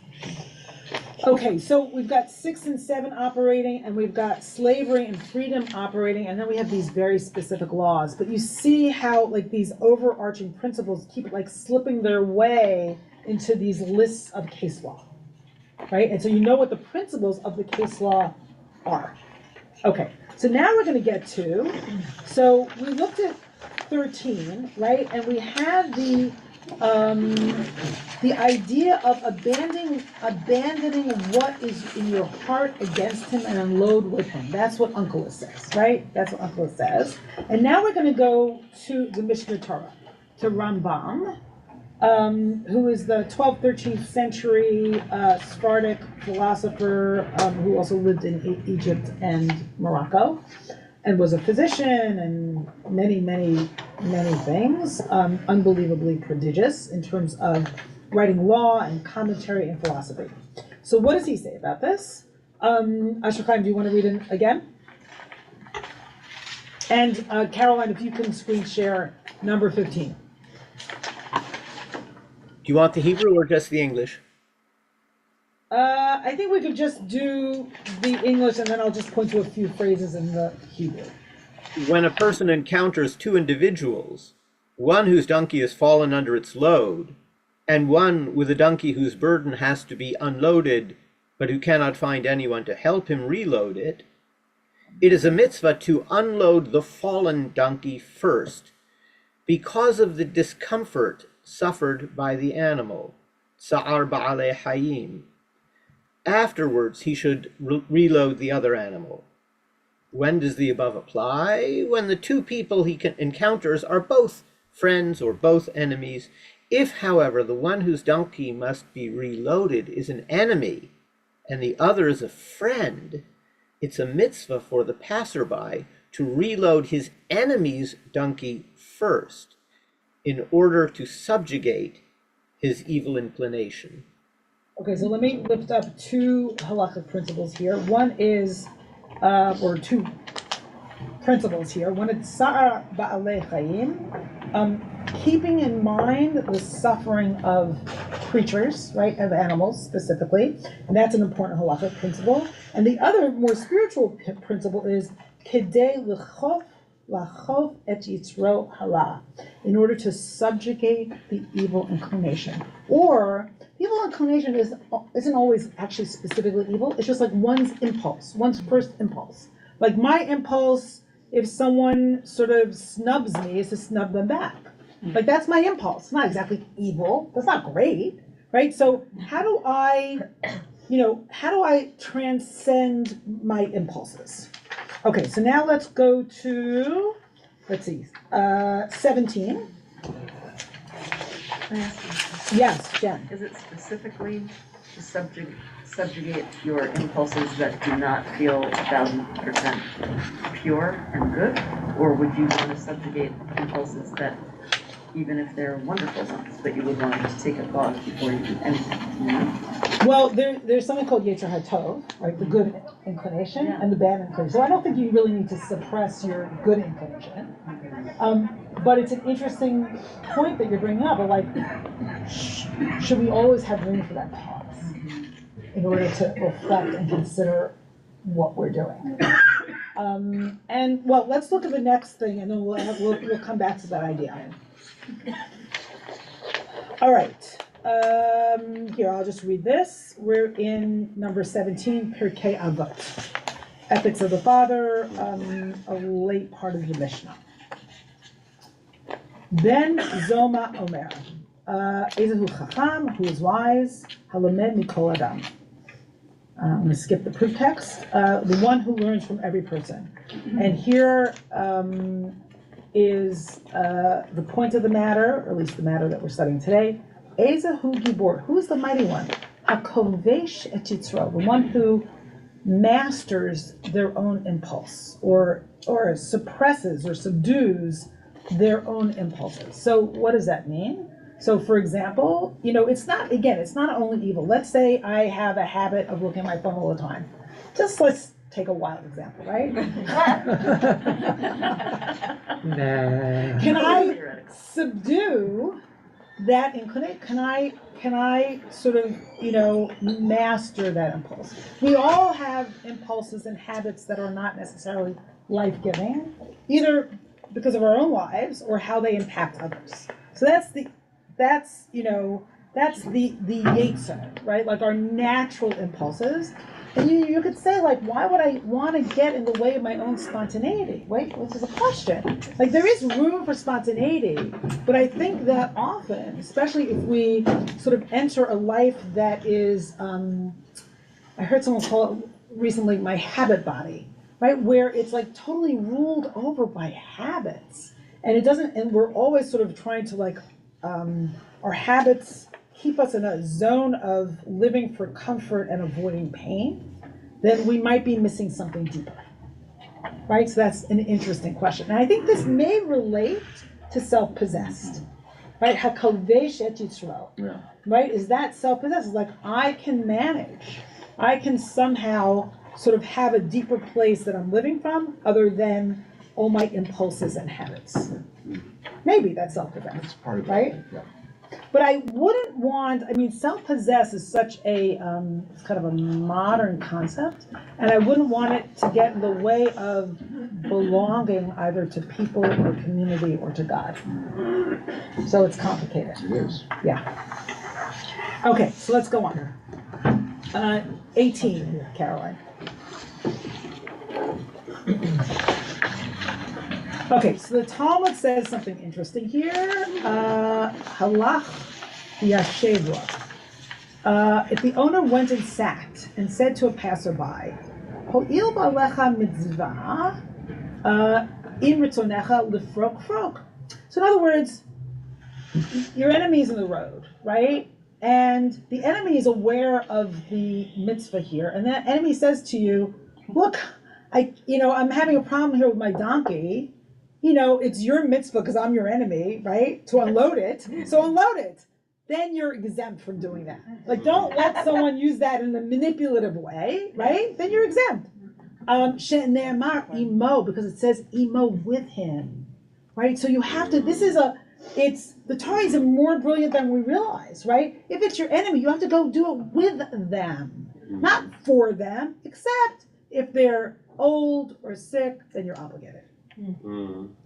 Speaker 1: Okay, so we've got 6 and 7 operating, and we've got slavery and freedom operating, and then we have these very specific laws. But you see how like these overarching principles keep like slipping their way into these lists of case law, right? And so you know what the principles of the case law are. Okay, so now we're going to get to, so we looked at 13, right? And we had the idea of abandoning what is in your heart against him and unload with him. That's what Uncle says, right? That's what Uncle says. And now we're going to go to the Mishnah Torah, to Rambam, who is the 12th, 13th century Sephardic philosopher who also lived in Egypt and Morocco, and was a physician and many, many, many things, unbelievably prodigious in terms of writing law and commentary and philosophy. So what does he say about this? Asher Chaim, do you want to read it again? And Caroline, if you can screen share number 15.
Speaker 17: Do you want the Hebrew or just the English?
Speaker 1: I think we could just do the English, and then I'll just point to a few phrases in the Hebrew.
Speaker 17: When a person encounters 2 individuals, one whose donkey has fallen under its load, and one with a donkey whose burden has to be unloaded, but who cannot find anyone to help him reload it, it is a mitzvah to unload the fallen donkey first, because of the discomfort suffered by the animal. Sa'ar ba'alei hayim. Afterwards, he should reload the other animal. When does the above apply? When the two people he encounters are both friends or both enemies. If, however, the one whose donkey must be reloaded is an enemy and the other is a friend, it's a mitzvah for the passerby to reload his enemy's donkey first in order to subjugate his evil inclination.
Speaker 1: Okay, so let me lift up two halachic principles here. One is, or two principles here. One is Sa'ar Ba'alei Chayim, keeping in mind the suffering of creatures, right, of animals specifically, and that's an important halachic principle. And the other, more spiritual principle is Kedei Lachov et Yitzro Hara, in order to subjugate the evil inclination. Or, the evil inclination isn't always actually specifically evil, it's just like one's impulse, one's first impulse. Like my impulse, if someone sort of snubs me, is to snub them back. Like that's my impulse. It's not exactly evil. That's not great, right? So how do I transcend my impulses? Okay, so now let's go to, 17. Yes, Jen.
Speaker 18: Is it specifically to subjugate your impulses that do not feel 1,000% pure and good? Or would you want to subjugate impulses that, even if they're wonderful ones, but you would want to take a thought before you do anything? You know?
Speaker 1: Well, there's something called Yetzer HaTov, right? The good inclination and the bad inclination. So I don't think you really need to suppress your good inclination. But it's an interesting point that you're bringing up. Like, should we always have room for that pause in order to reflect and consider what we're doing? And well, let's look at the next thing, and then we'll come back to that idea. All right. Here, I'll just read this. We're in number 17, Pirkei Avot, Ethics of the Father, a late part of the Mishnah. Ben Zoma Omer, Ezehu Chacham, who is wise, Halamed Mikol Adam. I'm going to skip the proof text. The one who learns from every person. And here is the point of the matter, or at least the matter that we're studying today. Ezehu Gibor, who is the mighty one? Hakovesh et Yitzro, the one who masters their own impulse, or suppresses or subdues their own impulses. So what does that mean? So for example, it's not only evil. Let's say I have a habit of looking at my phone all the time. Let's take a wild example, right? Can I subdue that inclination? Can I sort of, master that impulse? We all have impulses and habits that are not necessarily life-giving, either because of our own lives or how they impact others. So that's the yetzer, right? Like our natural impulses. And you could say, like, why would I want to get in the way of my own spontaneity? Right? Which is a question. Like, there is room for spontaneity, but I think that often, especially if we sort of enter a life that is, I heard someone call it recently, my habit body, right? Where it's like totally ruled over by habits. And we're always sort of trying to our habits keep us in a zone of living for comfort and avoiding pain, then we might be missing something deeper, right? So that's an interesting question. And I think this may relate to self-possessed, right? Hakovesh et Yisrael, right? Is that self-possessed? It's like I can manage. I can somehow sort of have a deeper place that I'm living from other than all my impulses and habits. Maybe that's self-possessed, that's part of right? It, yeah. But I wouldn't want, self-possessed is such a, it's kind of a modern concept, and I wouldn't want it to get in the way of belonging either to people or community or to God. So it's complicated.
Speaker 2: It is.
Speaker 1: Yeah. Okay, so let's go on. 18, Caroline. Okay, so the Talmud says something interesting here. Halach yashevra. If the owner went and sat and said to a passerby, Ho'il ba'alecha mitzvah, im ritzonecha lifrok frok. So in other words, your enemy's in the road, right? And the enemy is aware of the mitzvah here, and that enemy says to you, look, I'm having a problem here with my donkey. It's your mitzvah because I'm your enemy, right? To unload it. So unload it. Then you're exempt from doing that. Like, don't let someone use that in a manipulative way, right? Then you're exempt. She'ne'emar imo, because it says imo with him, right? So you have to, the Torah is more brilliant than we realize, right? If it's your enemy, you have to go do it with them, not for them, except if they're old or sick, then you're obligated.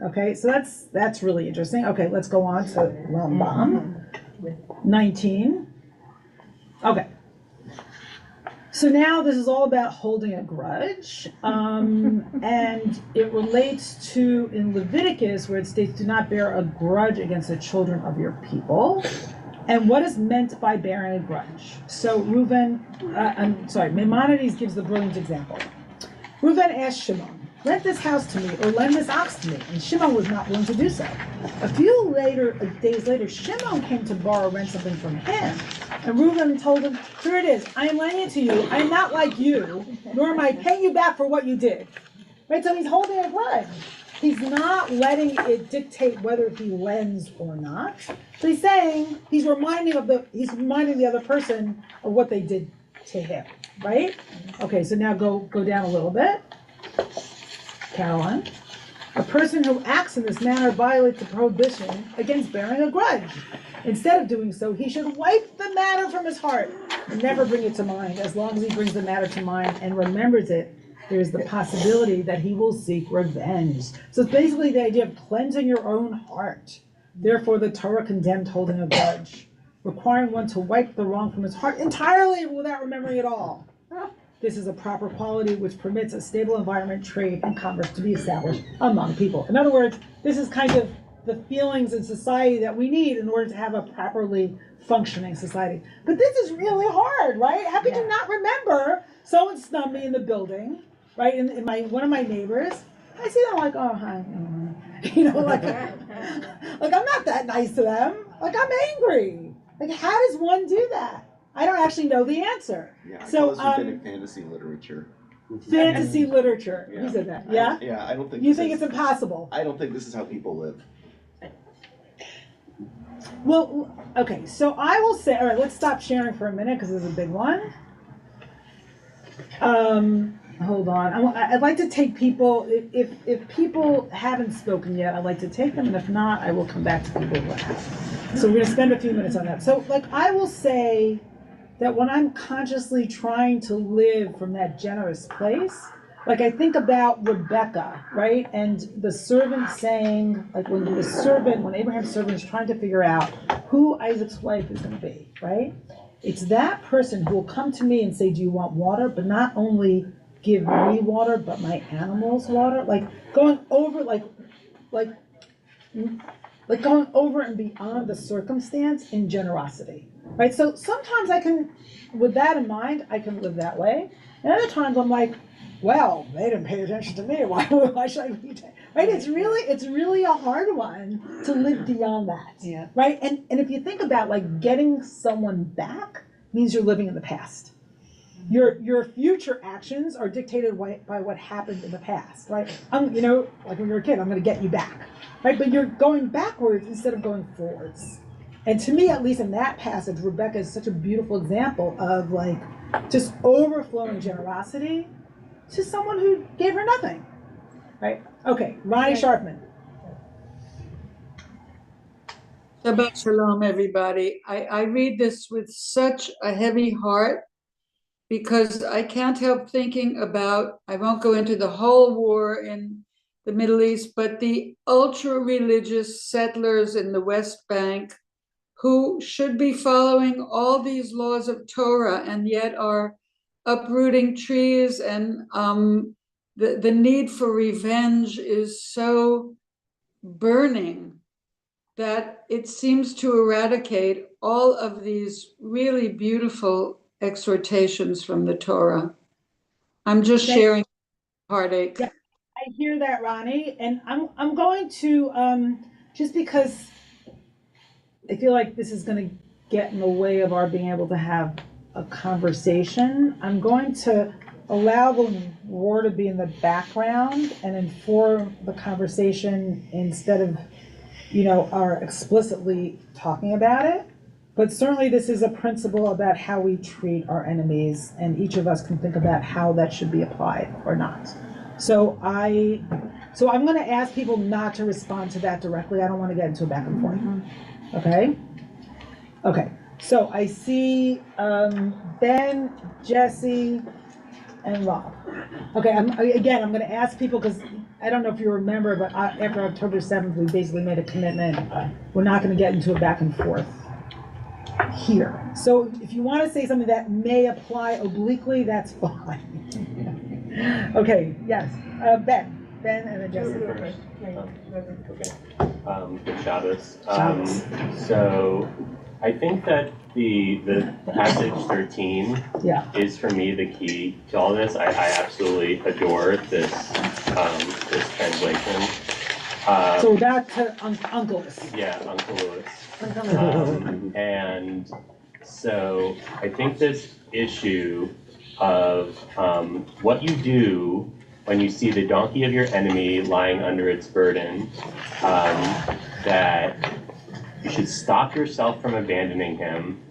Speaker 1: Okay, so that's really interesting. Okay, let's go on to Rambam 19. Okay. So now this is all about holding a grudge, and it relates to in Leviticus where it states, do not bear a grudge against the children of your people. And what is meant by bearing a grudge? So Maimonides gives the brilliant example. Reuven asked Shimon, rent this house to me or lend this ox to me, and Shimon was not willing to do so. A few days later, Shimon came to rent something from him. And Reuven told him, here it is, I am lending it to you. I am not like you, nor am I paying you back for what you did. Right, so he's holding a grudge. He's not letting it dictate whether he lends or not. So he's saying, he's reminding the other person of what they did to him, right? Okay, so now go down a little bit. Caroline. A person who acts in this manner violates the prohibition against bearing a grudge. Instead of doing so, he should wipe the matter from his heart and never bring it to mind. As long as he brings the matter to mind and remembers it, there is the possibility that he will seek revenge. So it's basically the idea of cleansing your own heart. Therefore, the Torah condemned holding a grudge, requiring one to wipe the wrong from his heart entirely without remembering it all. This is a proper quality which permits a stable environment, trade, and commerce to be established among people. In other words, this is kind of the feelings in society that we need in order to have a properly functioning society. But this is really hard, right? How could you not remember someone snubbed me in the building, right? In one of my neighbors, I see them like, oh, hi. Like I'm not that nice to them. Like I'm angry. Like how does one do that? I don't actually know the answer.
Speaker 19: Yeah, I
Speaker 1: so
Speaker 19: call this rabbinic fantasy literature.
Speaker 1: Fantasy literature.
Speaker 19: Yeah.
Speaker 1: Who said that? Yeah?
Speaker 19: I don't think
Speaker 1: You think it's impossible?
Speaker 19: I don't think this is how people live.
Speaker 1: Well, okay, so I will say, all right, let's stop sharing for a minute because this is a big one. Hold on. I'd like to take people, if people haven't spoken yet, I'd like to take them, and if not, I will come back to people who have. So we're going to spend a few minutes on that. So, I will say that when I'm consciously trying to live from that generous place, I think about Rebecca, right? And the servant saying, when Abraham's servant is trying to figure out who Isaac's wife is going to be, right? It's that person who will come to me and say, do you want water? But not only give me water, but my animals water. Going over, going over and beyond the circumstance in generosity, right? So sometimes I can, with that in mind, I can live that way. And other times I'm like, well, they didn't pay attention to me. Why should I be? Right? It's really a hard one to live beyond that. Yeah. Right? And if you think about getting someone back means you're living in the past. Your future actions are dictated by what happened in the past, right? When you're a kid, I'm going to get you back, right? But you're going backwards instead of going forwards. And to me, at least in that passage, Rebecca is such a beautiful example of just overflowing generosity to someone who gave her nothing, right? Okay, Ronnie Sharpman.
Speaker 20: Shabbat Shalom, everybody. I read this with such a heavy heart because I can't help thinking about, I won't go into the whole war in the Middle East, but the ultra-religious settlers in the West Bank who should be following all these laws of Torah and yet are uprooting trees, and the need for revenge is so burning that it seems to eradicate all of these really beautiful exhortations from the Torah. I'm just sharing heartache.
Speaker 1: Yeah, I hear that, Ronnie, and I'm going to just because I feel like this is going to get in the way of our being able to have a conversation. I'm going to allow the war to be in the background and inform the conversation instead of, our explicitly talking about it. But certainly this is a principle about how we treat our enemies, and each of us can think about how that should be applied or not. So I'm going to ask people not to respond to that directly. I don't want to get into a back and forth. Okay? Okay. So I see Ben, Jesse, and Rob. Okay, I'm going to ask people, because I don't know if you remember, but after October 7th, we basically made a commitment. We're not going to get into a back and forth here. So if you want to say something that may apply obliquely, that's fine. Okay, yes. Ben and then Jesse.
Speaker 16: Okay. Good Shabbos.
Speaker 1: Shabbos.
Speaker 16: So I think that the passage 13 is for me the key to all this. I absolutely adore this this translation.
Speaker 1: So back to Uncle Lewis.
Speaker 16: Yeah, Uncle Lewis. And so I think this issue of what you do when you see the donkey of your enemy lying under its burden, that you should stop yourself from abandoning him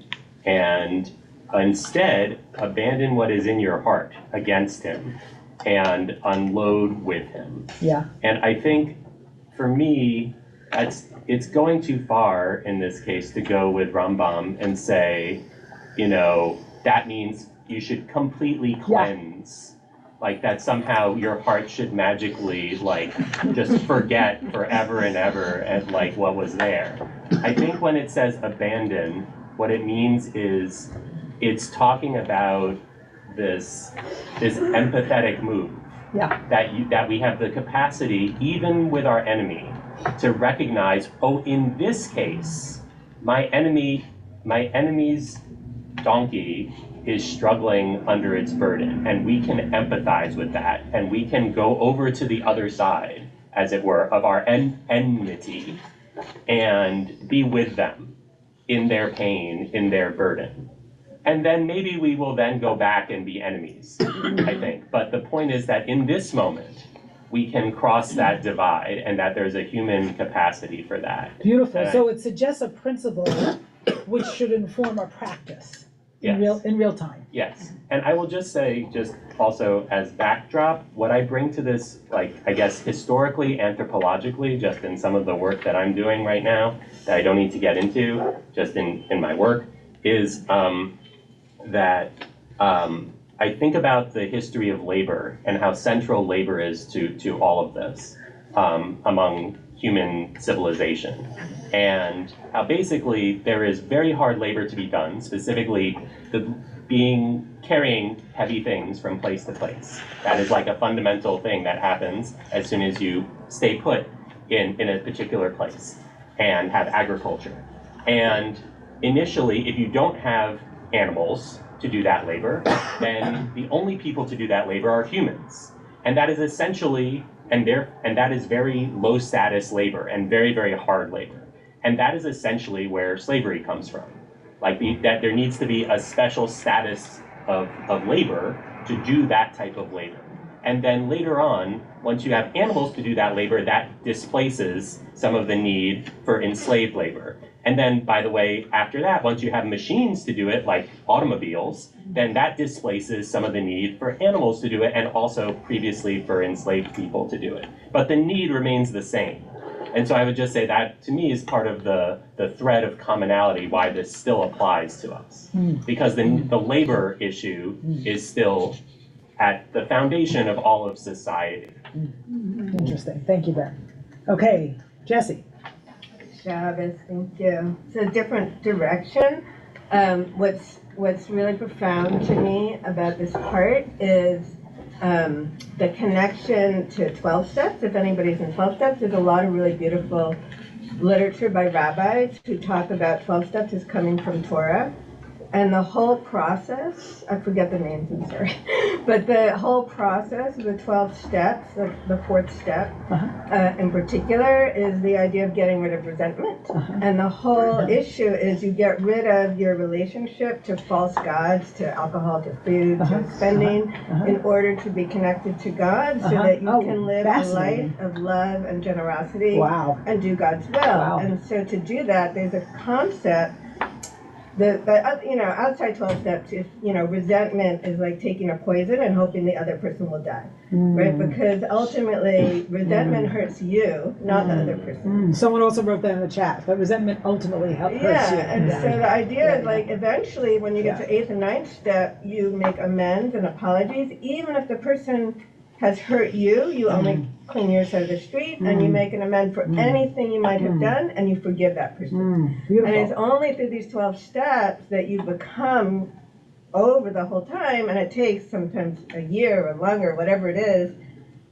Speaker 16: and instead abandon what is in your heart against him and unload with him.
Speaker 1: Yeah.
Speaker 16: And I think for me, it's going too far in this case to go with Rambam and say, that means you should completely cleanse. Like that somehow your heart should magically just forget forever and ever and what was there. I think when it says abandon, what it means is it's talking about this empathetic move.
Speaker 1: Yeah.
Speaker 16: That we have the capacity, even with our enemy, to recognize, in this case, my enemy's donkey is struggling under its burden, and we can empathize with that, and we can go over to the other side, as it were, of our enmity, and be with them in their pain, in their burden. And then maybe we will then go back and be enemies, I think. But the point is that in this moment, we can cross that divide, and that there's a human capacity for that.
Speaker 1: Beautiful. So it suggests a principle which should inform our practice in real time.
Speaker 16: Yes. And I will just say, just also as backdrop, what I bring to this, I guess, historically, anthropologically, just in some of the work that I'm doing right now, that I don't need to get into, just in my work, is that I think about the history of labor and how central labor is to all of this among human civilization, and how basically there is very hard labor to be done, specifically carrying heavy things from place to place. That is like a fundamental thing that happens as soon as you stay put in a particular place and have agriculture. And initially, if you don't have animals to do that labor, then the only people to do that labor are humans. And that is essentially, and that is very low status labor and very, very hard labor. And that is essentially where slavery comes from. That there needs to be a special status of labor to do that type of labor. And then later on, once you have animals to do that labor, that displaces some of the need for enslaved labor. And then, by the way, after that, once you have machines to do it, like automobiles, then that displaces some of the need for animals to do it, and also previously for enslaved people to do it. But the need remains the same. And so I would just say that, to me, is part of the thread of commonality, why this still applies to us. Because the labor issue is still at the foundation of all of society.
Speaker 1: Interesting. Thank you, Ben. Okay, Jesse.
Speaker 8: Shabbos, thank you. It's a different direction. What's really profound to me about this part is the connection to 12 steps. If anybody's in 12 steps, there's a lot of really beautiful literature by rabbis who talk about 12 steps as coming from Torah. And the whole process, I forget the names, I'm sorry, but the whole process, the 12 steps, the fourth step in particular, is the idea of getting rid of resentment. And the whole issue is you get rid of your relationship to false gods, to alcohol, to food, to spending, in order to be connected to God, so that you can live a life of love and generosity and do God's will. And so to do that, there's a concept that, you know, outside 12 steps, is, you know, resentment is like taking a poison and hoping the other person will die, right? Because ultimately, resentment hurts you, not the other person.
Speaker 1: Someone also wrote that in the chat, but resentment ultimately hurts you.
Speaker 8: And so the idea is like, eventually, when you get to 8th and 9th step, you make amends and apologies, even if the person has hurt you, you only clean your side of the street, and you make an amend for anything you might have done, and you forgive that person. And it's only through these 12 steps that you become, over the whole time, and it takes sometimes a year or longer, whatever it is,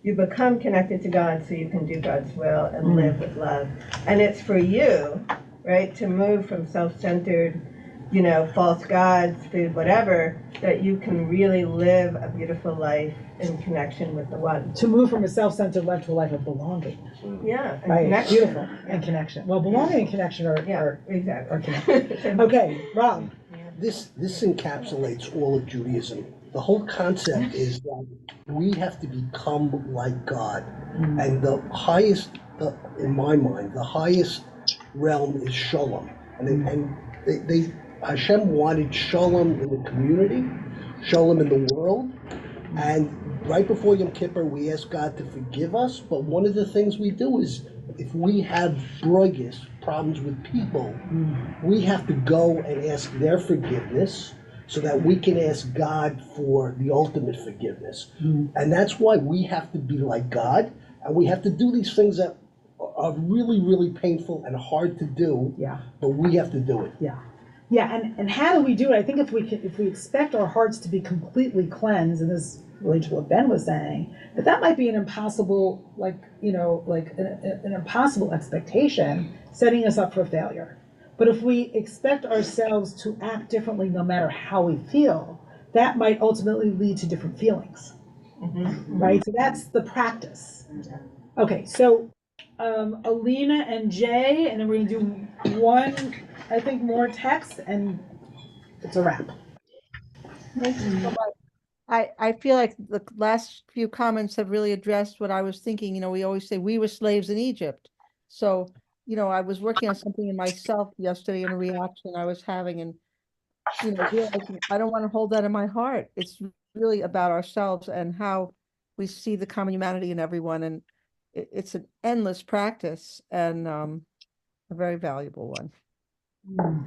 Speaker 8: you become connected to God so you can do God's will and live with love. And it's for you, right, to move from self-centered, you know, false gods, food, whatever, that you can really live a beautiful life in connection with the one.
Speaker 1: To move from a self-centered life to a life of belonging.
Speaker 8: Yeah, and
Speaker 1: right.
Speaker 8: connection.
Speaker 1: Beautiful. And connection. Well, belonging and connection are
Speaker 8: exactly.
Speaker 1: connected. Okay, Rob.
Speaker 3: This encapsulates all of Judaism. The whole concept is that we have to become like God. And the highest, in my mind, the highest realm is shalom. And Hashem wanted shalom in the community, shalom in the world. And right before Yom Kippur, we ask God to forgive us. But one of the things we do is, if we have problems with people, we have to go and ask their forgiveness so that we can ask God for the ultimate forgiveness. And that's why we have to be like God, and we have to do these things that are really, really painful and hard to do. But we have to do it.
Speaker 1: Yeah, and how do we do it? I think if we expect our hearts to be completely cleansed, and this relates to what Ben was saying, that might be an impossible, an impossible expectation, setting us up for failure. But if we expect ourselves to act differently no matter how we feel, that might ultimately lead to different feelings, right? So that's the practice. Okay, so Alina and Jay, and then we're gonna do one, I think, more text, and it's a wrap.
Speaker 21: Thank you so much. I feel like the last few comments have really addressed what I was thinking. You know, we always say we were slaves in Egypt. So, you know, I was working on something in myself yesterday in a reaction I was having, and, you know, realizing I don't want to hold that in my heart. It's really about ourselves and how we see the common humanity in everyone. And it's an endless practice and a very valuable one.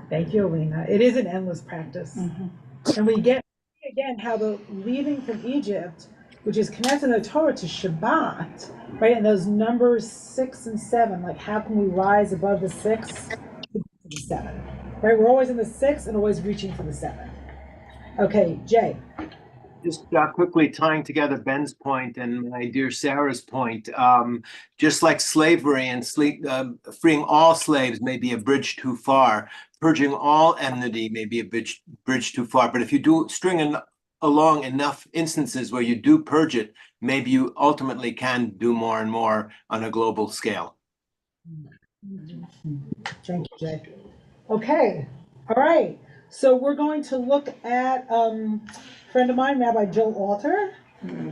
Speaker 1: Thank you, Alina. It is an endless practice. And we get, again, how the leaving from Egypt, which is connected in the Torah to Shabbat, right? And those numbers 6 and 7, like how can we rise above the 6 to the 7, right? We're always in the 6 and always reaching for the 7. Okay, Jay.
Speaker 7: Just quickly tying together Ben's point and my dear Sarah's point, just like slavery and freeing all slaves may be a bridge too far, purging all enmity may be a bridge too far. But if you do string along enough instances where you do purge it, maybe you ultimately can do more and more on a global scale.
Speaker 1: Thank you, Jay. Okay, all right. So we're going to look at a friend of mine, Rabbi Joel Alter.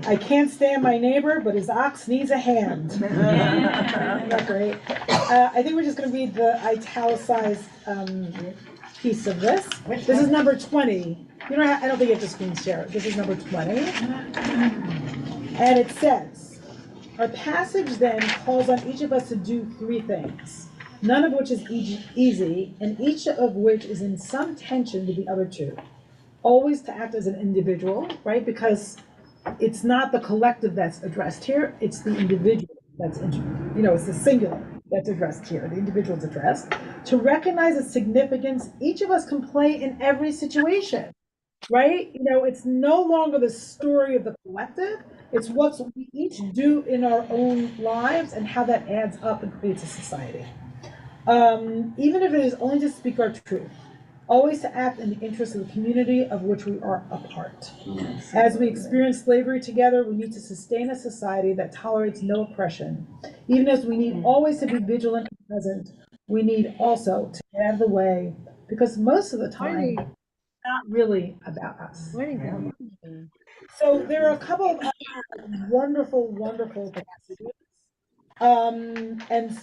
Speaker 1: I can't stand my neighbor, but his ox needs a hand. Isn't that great? I think we're just going to read the italicized piece of this. This is number 20. You know, I don't think you have to screen share it. This is number 20. And it says, our passage then calls on each of us to do 3 things, none of which is easy, and each of which is in some tension with the other 2. Always to act as an individual, right? Because it's not the collective that's addressed here, it's the individual that's, it's the singular that's addressed here, the individual's addressed. To recognize the significance each of us can play in every situation, right? You know, it's no longer the story of the collective, it's what we each do in our own lives and how that adds up and creates a society. Even if it is only to speak our truth, always to act in the interest of the community of which we are a part. As we experience slavery together, we need to sustain a society that tolerates no oppression. Even as we need always to be vigilant and present, we need also to get out of the way, because most of the time, it's not really about us. So there are a couple of wonderful, wonderful passages. And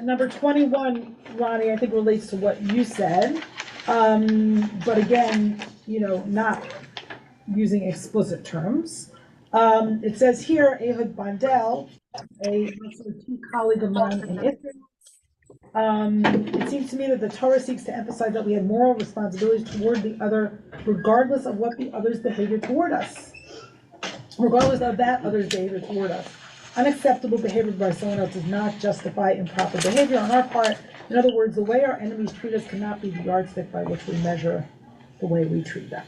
Speaker 1: number 21, Ronnie, I think relates to what you said. But again, not using explicit terms. It says here, Ehud Bandel, a key colleague of mine in Israel, it seems to me that the Torah seeks to emphasize that we have moral responsibilities toward the other, regardless of what the other's behavior toward us. Regardless of that other's behavior toward us. Unacceptable behavior by someone else does not justify improper behavior on our part. In other words, the way our enemies treat us cannot be the yardstick by which we measure the way we treat them.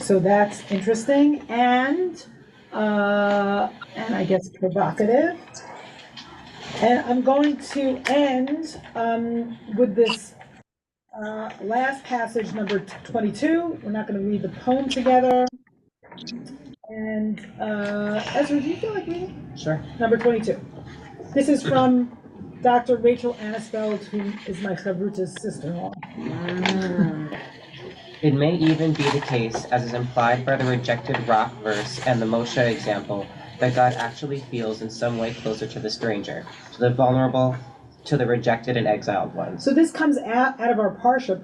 Speaker 1: So that's interesting and I guess provocative. And I'm going to end with this last passage, number 22. We're not going to read the poem together. And Ezra, do you feel like reading?
Speaker 10: Sure.
Speaker 1: Number 22. This is from Dr. Rachel Annisfeld, who is my chavruta's sister-in-law.
Speaker 10: It may even be the case, as is implied by the rejected rock verse and the Moshe example, that God actually feels in some way closer to the stranger, to the vulnerable, to the rejected and exiled ones.
Speaker 1: So this comes out of our Parsha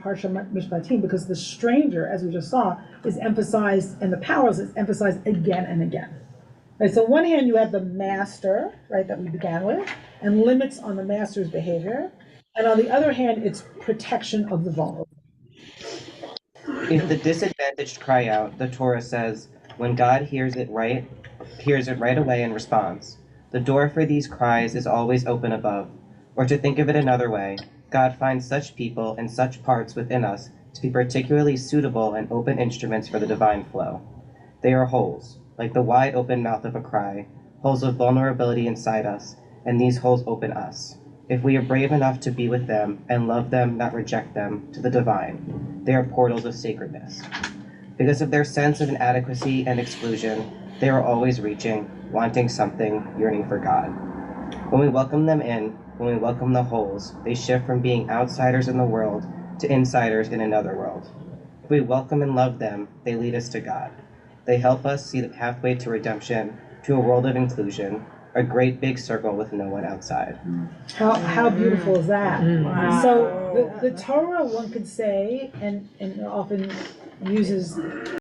Speaker 1: Mishpatim, because the stranger, as we just saw, is emphasized, and the powers is emphasized again and again. Right, so on one hand, you have the master, right, that we began with, and limits on the master's behavior. And on the other hand, it's protection of the vulnerable.
Speaker 10: If the disadvantaged cry out, the Torah says, when God hears it right away and responds. The door for these cries is always open above. Or to think of it another way, God finds such people and such parts within us to be particularly suitable and open instruments for the divine flow. They are holes, like the wide open mouth of a cry, holes of vulnerability inside us, and these holes open us. If we are brave enough to be with them and love them, not reject them, to the divine, they are portals of sacredness. Because of their sense of inadequacy and exclusion, they are always reaching, wanting something, yearning for God. When we welcome them in, when we welcome the holes, they shift from being outsiders in the world to insiders in another world. If we welcome and love them, they lead us to God. They help us see the pathway to redemption, to a world of inclusion, a great big circle with no one outside.
Speaker 1: How beautiful is that?
Speaker 10: Wow.
Speaker 1: So the Torah, one could say, and often uses